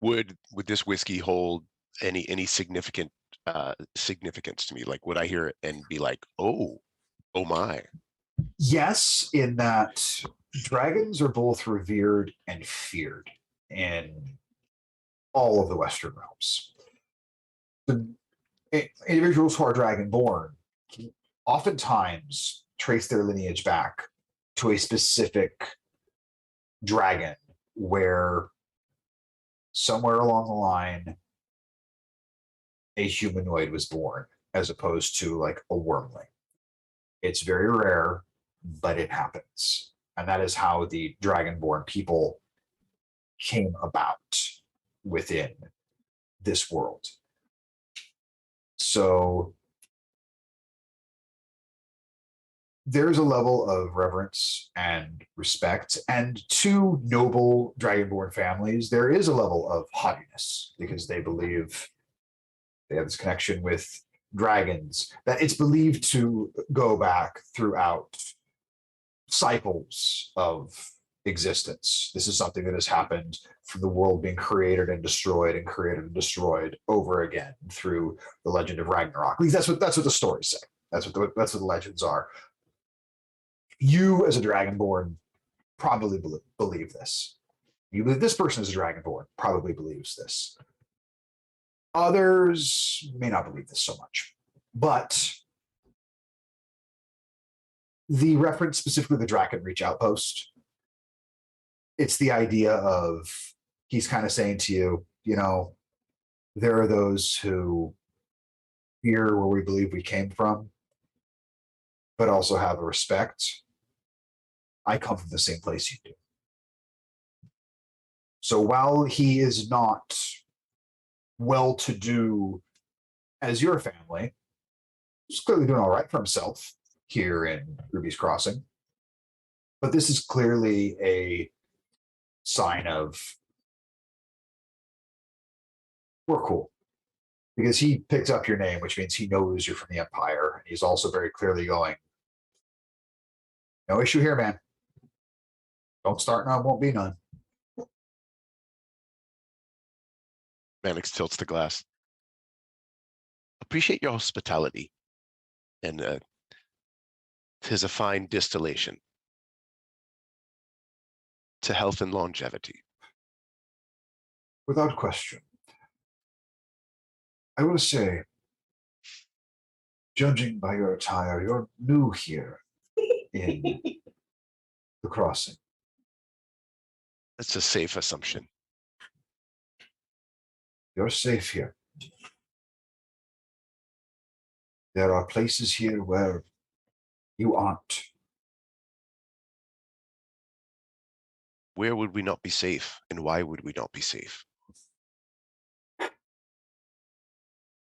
Would this whiskey hold any significant significance to me? Like, would I hear it and be like, oh my? Yes, in that dragons are both revered and feared in all of the Western realms. The individuals who are dragonborn can oftentimes trace their lineage back to a specific dragon where somewhere along the line a humanoid was born as opposed to like a wormling. It's very rare, but it happens. And that is how the dragonborn people came about within this world. So there's a level of reverence and respect, and to noble dragonborn families, there is a level of haughtiness because they believe they have this connection with dragons that it's believed to go back throughout cycles of existence. This is something that has happened from the world being created and destroyed over again through the legend of Ragnarok. At least that's what the stories say. That's what the legends are. You, as a dragonborn, probably believe this. You believe this person is a dragonborn, probably believes this. Others may not believe this so much. But the reference specifically to the Drakenreach outpost, it's the idea of he's kind of saying to you, you know, there are those who fear where we believe we came from, but also have a respect. I come from the same place you do. So while he is not well-to-do as your family, he's clearly doing all right for himself here in Ruby's Crossing. But this is clearly a sign of we're cool. Because he picked up your name, which means he knows you're from the Empire. And he's also very clearly going, no issue here, man. Don't start none, won't be none. Mannix tilts the glass. Appreciate your hospitality. And 'tis a fine distillation to health and longevity. Without question. I will say, judging by your attire, you're new here in the Crossing. That's a safe assumption. You're safe here. There are places here where you aren't. Where would we not be safe, and why would we not be safe?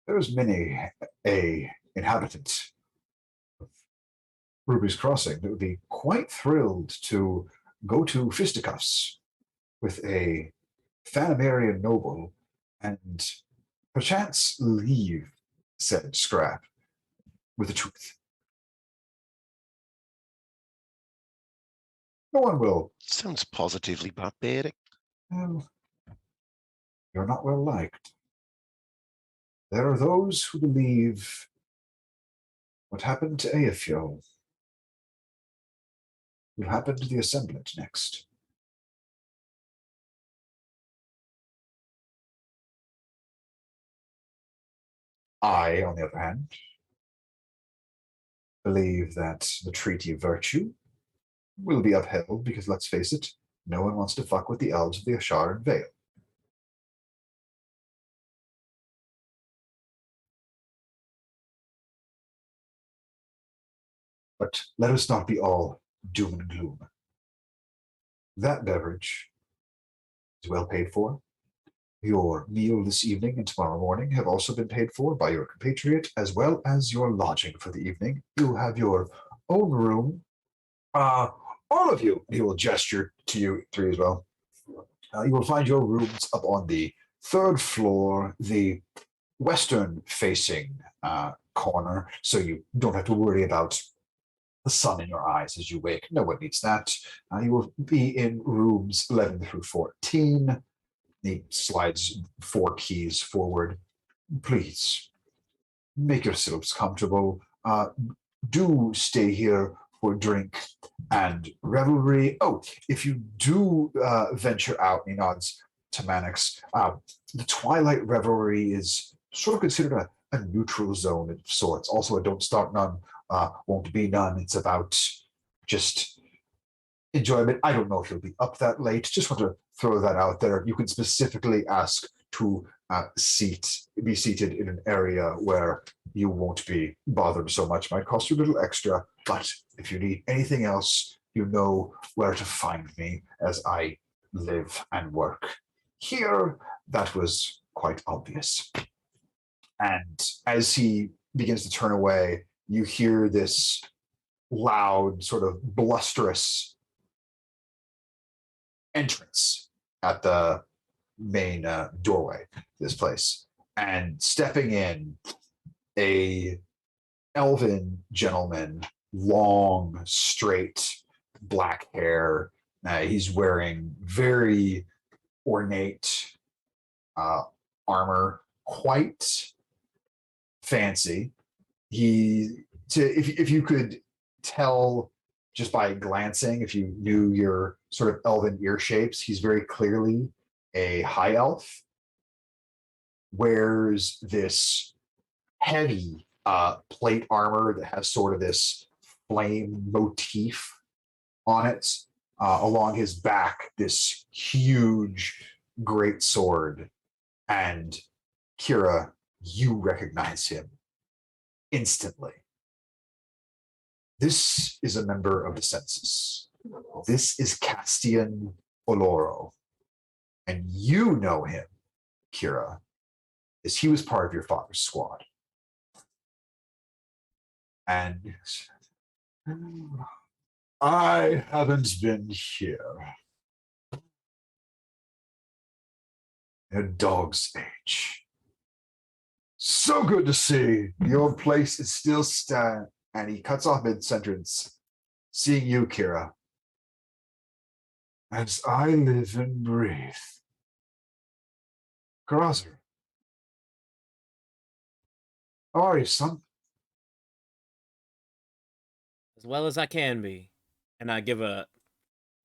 There's many a inhabitant of Ruby's Crossing that would be quite thrilled to go to fisticuffs with a Phanamerian noble and perchance leave said scrap with the truth. No one will. Sounds positively barbaric. Well, you're not well liked. There are those who believe what happened to Aethiel will happen to the Assemblant next. I, on the other hand, believe that the Treaty of Virtue will be upheld because, let's face it, no one wants to fuck with the elves of the Asharan Vale. But let us not be all doom and gloom. That beverage is well paid for. Your meal this evening and tomorrow morning have also been paid for by your compatriot, as well as your lodging for the evening. You have your own room. All of you, he will gesture to you three as well. You will find your rooms up on the third floor, the western-facing corner, so you don't have to worry about the sun in your eyes as you wake. No one needs that. You will be in rooms 11 through 14. He slides 4 keys forward. Please, make yourselves comfortable. Do stay here for drink and revelry. Oh, if you do venture out, he nods to Mannix, the Twilight Revelry is sort of considered a neutral zone of sorts. Also a don't start none, won't be none. It's about just enjoyment. I don't know if you'll be up that late. Just want to throw that out there. You can specifically ask to be seated in an area where you won't be bothered so much. Might cost you a little extra, but if you need anything else, you know where to find me as I live and work here. That was quite obvious. And as he begins to turn away, you hear this loud, sort of blusterous entrance at the main doorway to this place. And stepping in, a elven gentleman, long, straight, black hair. He's wearing very ornate armor, quite fancy. If you could tell just by glancing, if you knew your sort of elven ear shapes, he's very clearly a high elf. Wears this heavy plate armor that has sort of this flame motif on it. Along his back, this huge great sword. And Kira, you recognize him instantly. This is a member of the census. This is Castian Oloro. And you know him, Kira, as he was part of your father's squad. And I haven't been here in a dog's age. So good to see your place is still standing. And he cuts off mid-sentence. Seeing you, Kira, as I live and breathe. Grazer, how are you, son? As well as I can be. And I give a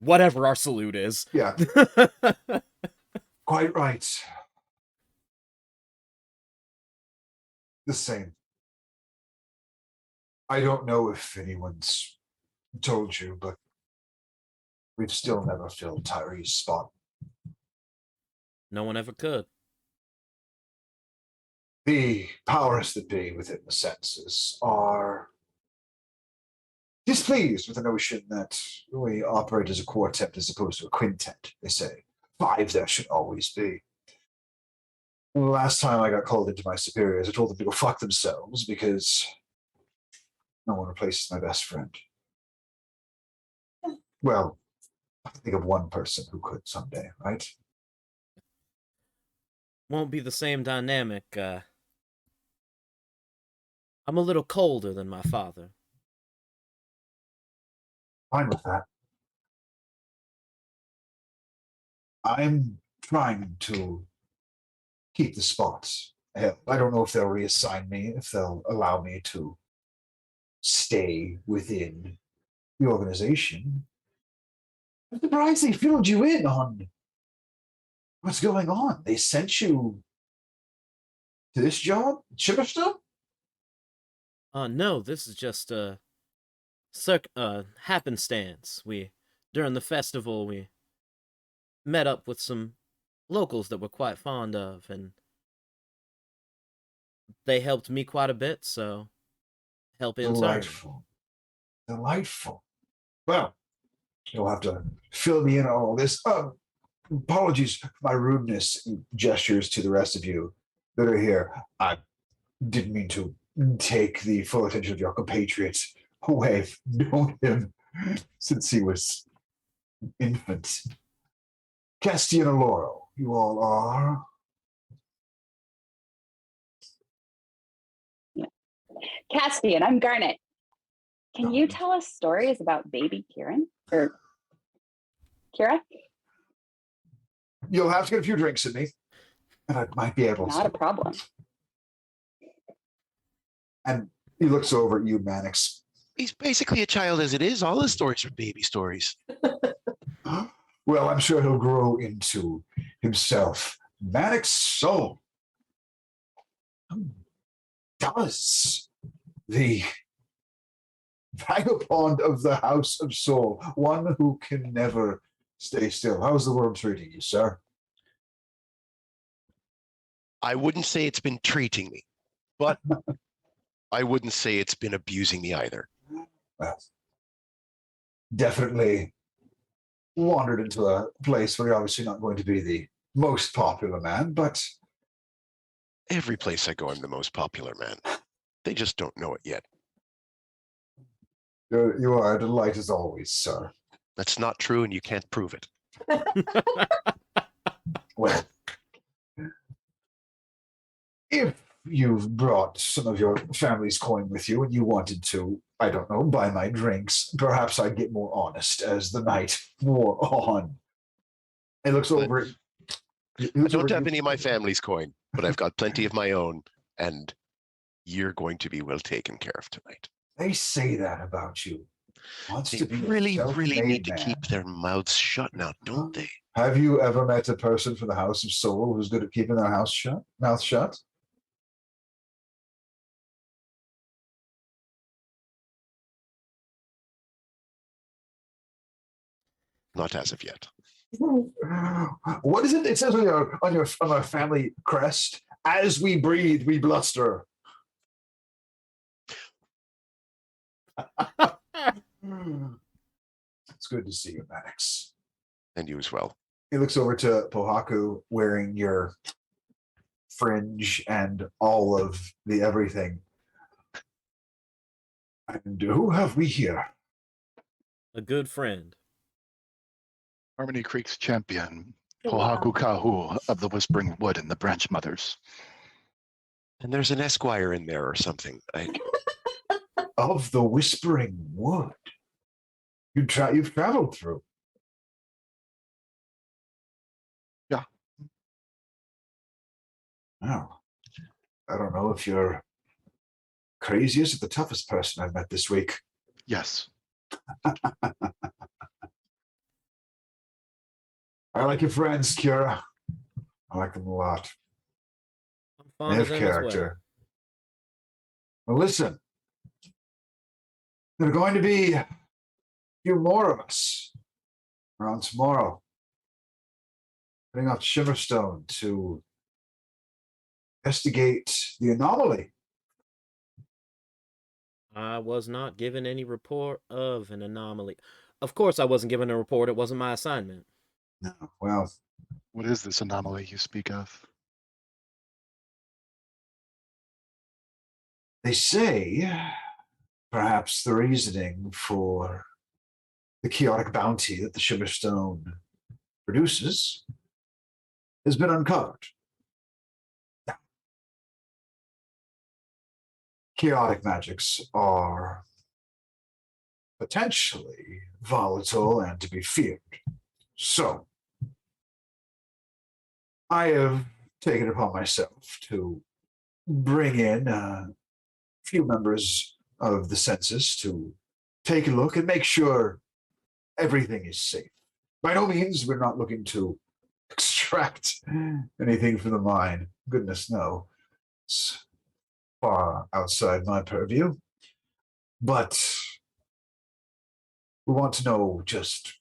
whatever our salute is. Yeah, quite right. The same. I don't know if anyone's told you, but we've still never filled Tyree's spot. No one ever could. The powers that be within the census are displeased with the notion that we operate as a quartet as opposed to a quintet, they say. 5 there should always be. Well, the last time I got called into my superiors, I told them to go fuck themselves because no one replaces my best friend. Well, I think of one person who could someday, right? Won't be the same dynamic. I'm a little colder than my father. Fine with that. I'm trying to keep the spots. Hell, I don't know if they'll reassign me, if they'll allow me to stay within the organization. I'm surprised they filled you in on what's going on. They sent you to this job, Chipperstuff? No, this is just happenstance. During the festival, we met up with some locals that we're quite fond of, and they helped me quite a bit, so help in turn. Delightful. Delightful. Well, you'll have to fill me in on all this. Apologies for my rudeness gestures to the rest of you that are here. I didn't mean to take the full attention of your compatriots away. I've known him since he was an infant. Castian Oloro, you all are. Caspian, I'm Garnet. Can you tell us stories about baby Kieran? Or Kira? You'll have to get a few drinks in me, and I might be able to. Not a problem. And he looks over at you, Mannix. He's basically a child as it is. All his stories are baby stories. Well, I'm sure he'll grow into himself. Mannix so does the vagabond of the House of Soul, one who can never stay still. How's the world treating you, sir? I wouldn't say it's been treating me, but I wouldn't say it's been abusing me either. Well, definitely wandered into a place where you're obviously not going to be the most popular man, but Every place I go, I'm the most popular man. They just don't know it yet. you are a delight as always, sir. That's not true, and you can't prove it. Well, if you've brought some of your family's coin with you and you wanted to, I don't know, buy my drinks, perhaps I'd get more honest as the night wore on. It looks over it. I don't have any of my family's coin, but I've got plenty of my own, and you're going to be well taken care of tonight. They say that about you. Wants They to be a really self-made need to man. keep their mouths shut now, don't they? Have you ever met a person from the House of Soul who's good at keeping their mouth shut? Not as of yet. What is it? It says on our family crest. As we breathe, we bluster. It's good to see you, Maddox. And you as well. He looks over to Pohaku wearing your fringe and all of the everything. And who have we here? A good friend. Harmony Creek's champion, Oh, wow. Pohaku Kahu of the Whispering Wood and the Branch Mothers. And there's an Esquire in there or something. Of the Whispering Wood. You've traveled through. Yeah. Well, I don't know if you're craziest or the toughest person I've met this week. Yes. I like your friends, Kira. I like them a lot. I'm They fond have of them as well. character. Well, listen. There are going to be a few more of us around tomorrow. Heading off to Shimmerstone to investigate the anomaly. I was not given any report of an anomaly. Of course I wasn't given a report. It wasn't my assignment. No, well, What is this anomaly you speak of? they say perhaps the reasoning for the chaotic bounty that the Shimmerstone produces has been uncovered. Chaotic magics are potentially volatile and to be feared. So, I have taken it upon myself to bring in a few members of the census to take a look and make sure everything is safe. By no means, we're not looking to extract anything from the mine. Goodness, no. It's far outside my purview. But we want to know just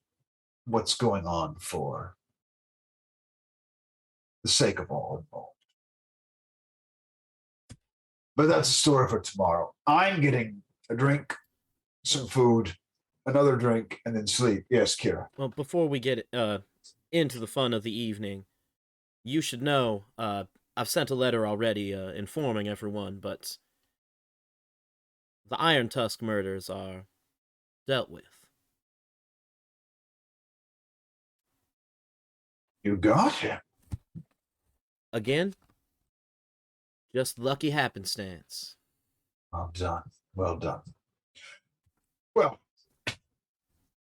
what's going on for the sake of all involved. But that's a story for tomorrow. I'm getting a drink, some food, another drink, and then sleep. Yes, Kira. Well, before we get into the fun of the evening, you should know I've sent a letter already informing everyone, but the Iron Tusk murders are dealt with. You got him. Again, just lucky happenstance. Well done. Well done. Well,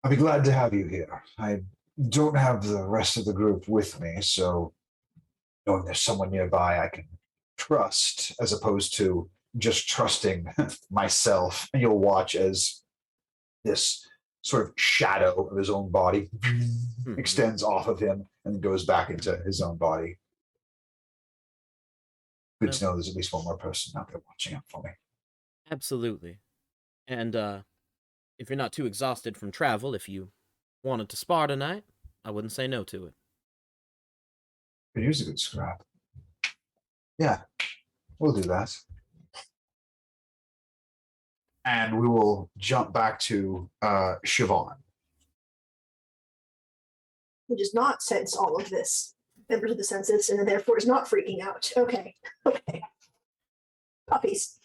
I'll be glad to have you here. I don't have the rest of the group with me, so knowing there's someone nearby I can trust, as opposed to just trusting myself. And you'll watch as this sort of shadow of his own body extends off of him and goes back into his own body. Good to know there's at least one more person out there watching out for me. Absolutely. And if you're not too exhausted from travel, if you wanted to spar tonight, I wouldn't say no to it. Could use a good scrap. Yeah, we'll do that. And we will jump back to Siobhan. Who does not sense all of this, members of the census, and therefore is not freaking out. Okay. Puppies.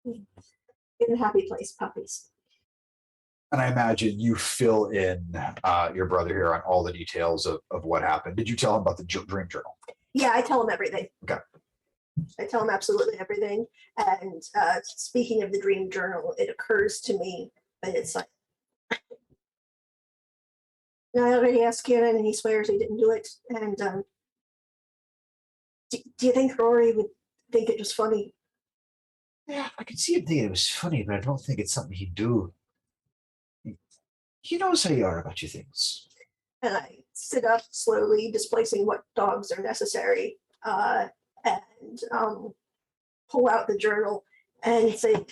In a happy place, puppies. And I imagine you fill in your brother here on all the details of what happened. Did you tell him about the dream journal? Yeah, I tell him everything. Okay. I tell him absolutely everything. And speaking of the dream journal, it occurs to me that it's like, I already asked Kieran and he swears he didn't do it. And do you think Rory would think it was funny? Yeah, I could see him thinking it was funny, but I don't think it's something he'd do. He knows how you are about your things. And I sit up slowly, displacing what dogs are necessary, and pull out the journal and say,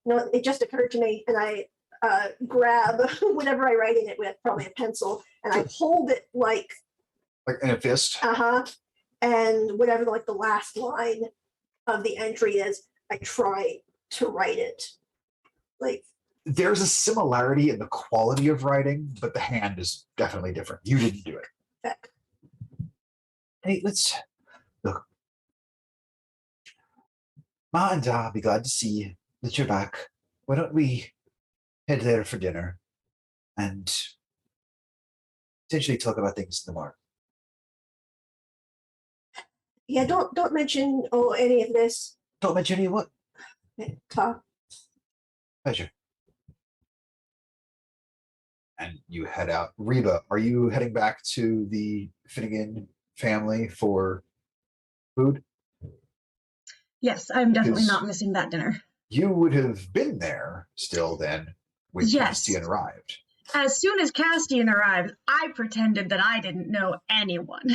no, it just occurred to me. And I grab whatever I write in it with, probably a pencil, and I hold it like in a fist? And whatever like the last line of the entry is, I try to write it. Like, there's a similarity in the quality of writing, but the hand is definitely different. You didn't do it. Heck. Hey, let's look. Ma and I'll be glad to see that you're back. Why don't we head there for dinner and potentially talk about things in the morning? Yeah, don't mention any of this. Don't mention any what? Talk. Pleasure. And you head out. Reba, are you heading back to the Finnegan family for food? Yes, I'm definitely Because- not missing that dinner. You would have been there still then when Yes. Castian arrived. As soon as Castian arrived, I pretended that I didn't know anyone.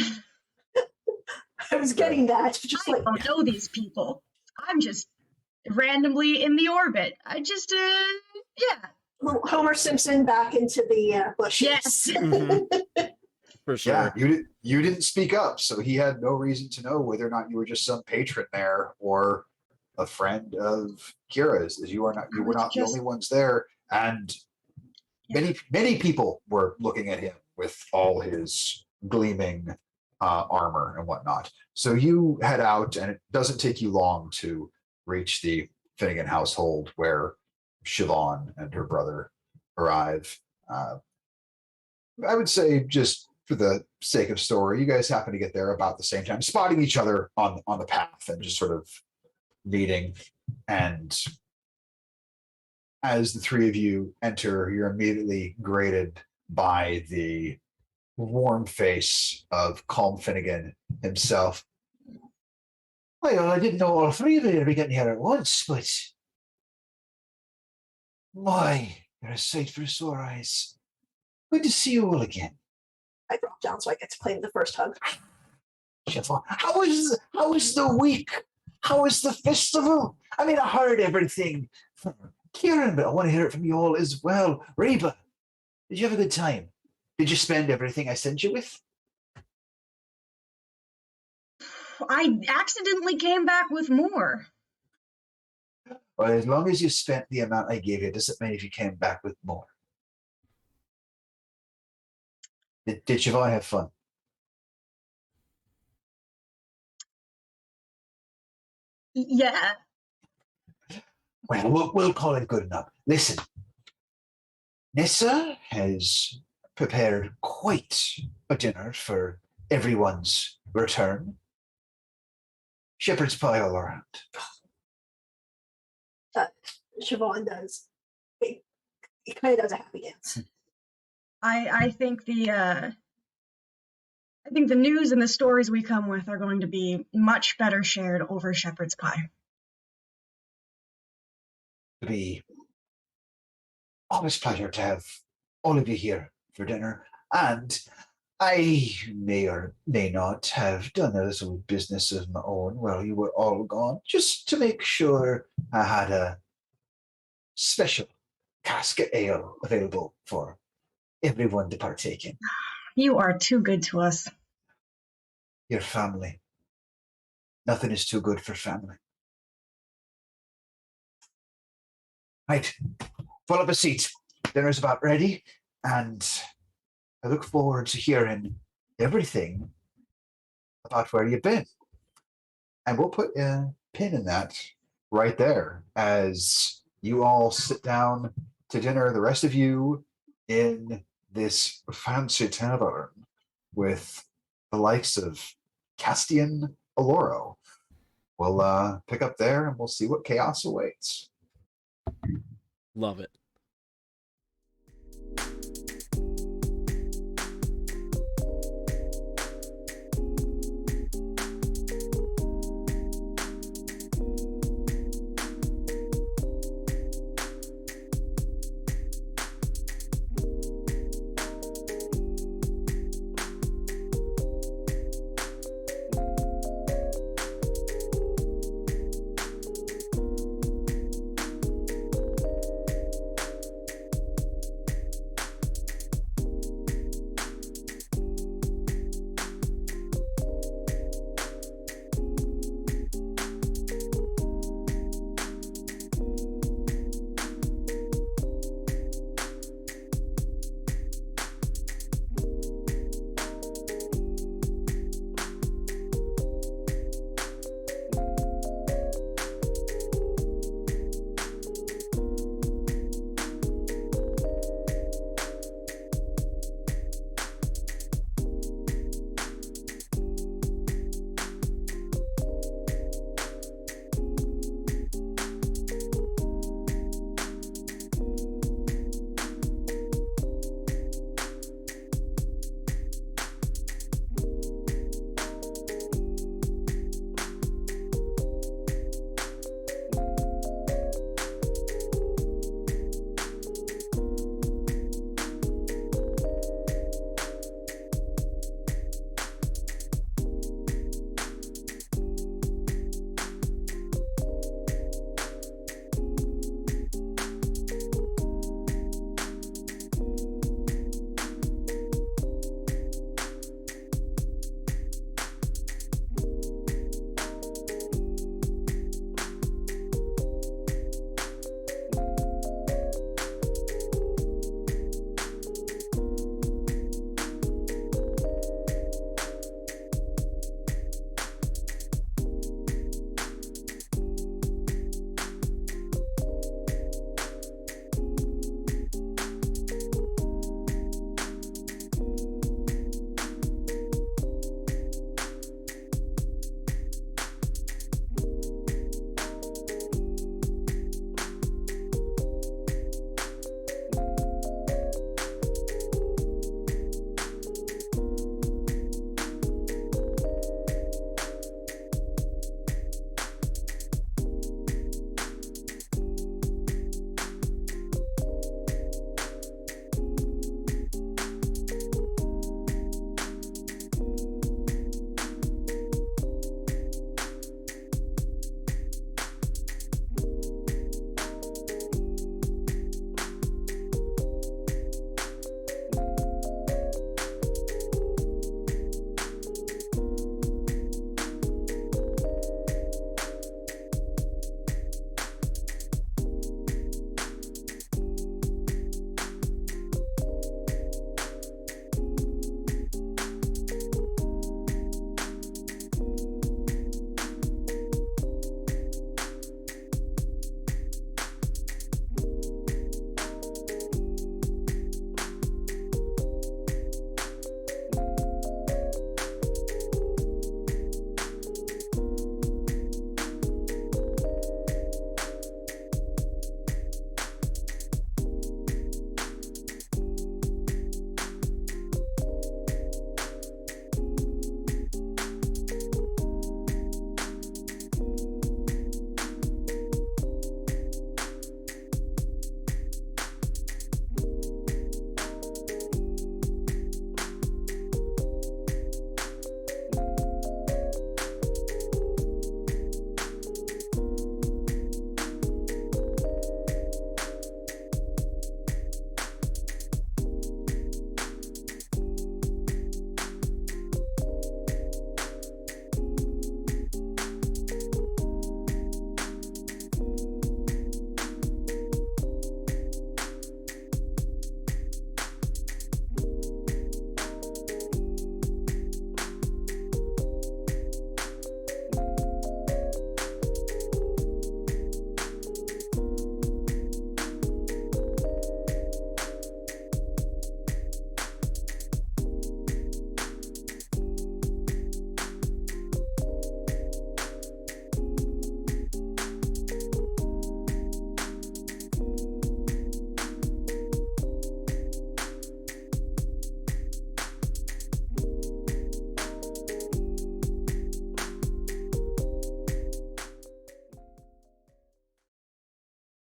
I was getting that. Just I like, don't know these people. I'm just randomly in the orbit. I just, yeah. little Homer Simpson back into the bushes. Yes. For sure. Yeah, you didn't speak up, so he had no reason to know whether or not you were just some patron there or a friend of Kira's. As you were not the only ones there, and many people were looking at him with all his gleaming armor and whatnot. So you head out, and it doesn't take you long to reach the Finnegan household where Siobhan and her brother arrive. I would say, just for the sake of story, you guys happen to get there about the same time, spotting each other on the path and just sort of meeting. And as the three of you enter, you're immediately greeted by the warm face of Calm Finnegan himself. Well, I didn't know all three of you would be getting here at once, but my, you're a sight for sore eyes. Good to see you all again. I drop down so I get to claim the first hug. Siobhan, how is the week? How is the festival? I mean, I heard everything from Kieran, but I want to hear it from you all as well. Reba, did you have a good time? Did you spend everything I sent you with? I accidentally came back with more. Well, as long as you spent the amount I gave you, it doesn't matter if you came back with more. Did Siobhan have fun? Yeah. Well, we'll call it good enough. Listen, Nessa has prepared quite a dinner for everyone's return. Shepherd's pie all around. Siobhan does. It kind of does a happy dance. I think the news and the stories we come with are going to be much better shared over shepherd's pie. It'll be always a pleasure to have all of you here for dinner. And I may or may not have done a little business of my own while you were all gone, just to make sure I had a special casket ale available for everyone to partake in. You are too good to us. Your family. Nothing is too good for family. Right. Pull up a seat. Dinner's about ready, and I look forward to hearing everything about where you've been. And we'll put a pin in that right there as you all sit down to dinner, the rest of you in this fancy tavern with the likes of Castian Aloro. We'll pick up there and we'll see what chaos awaits. Love it.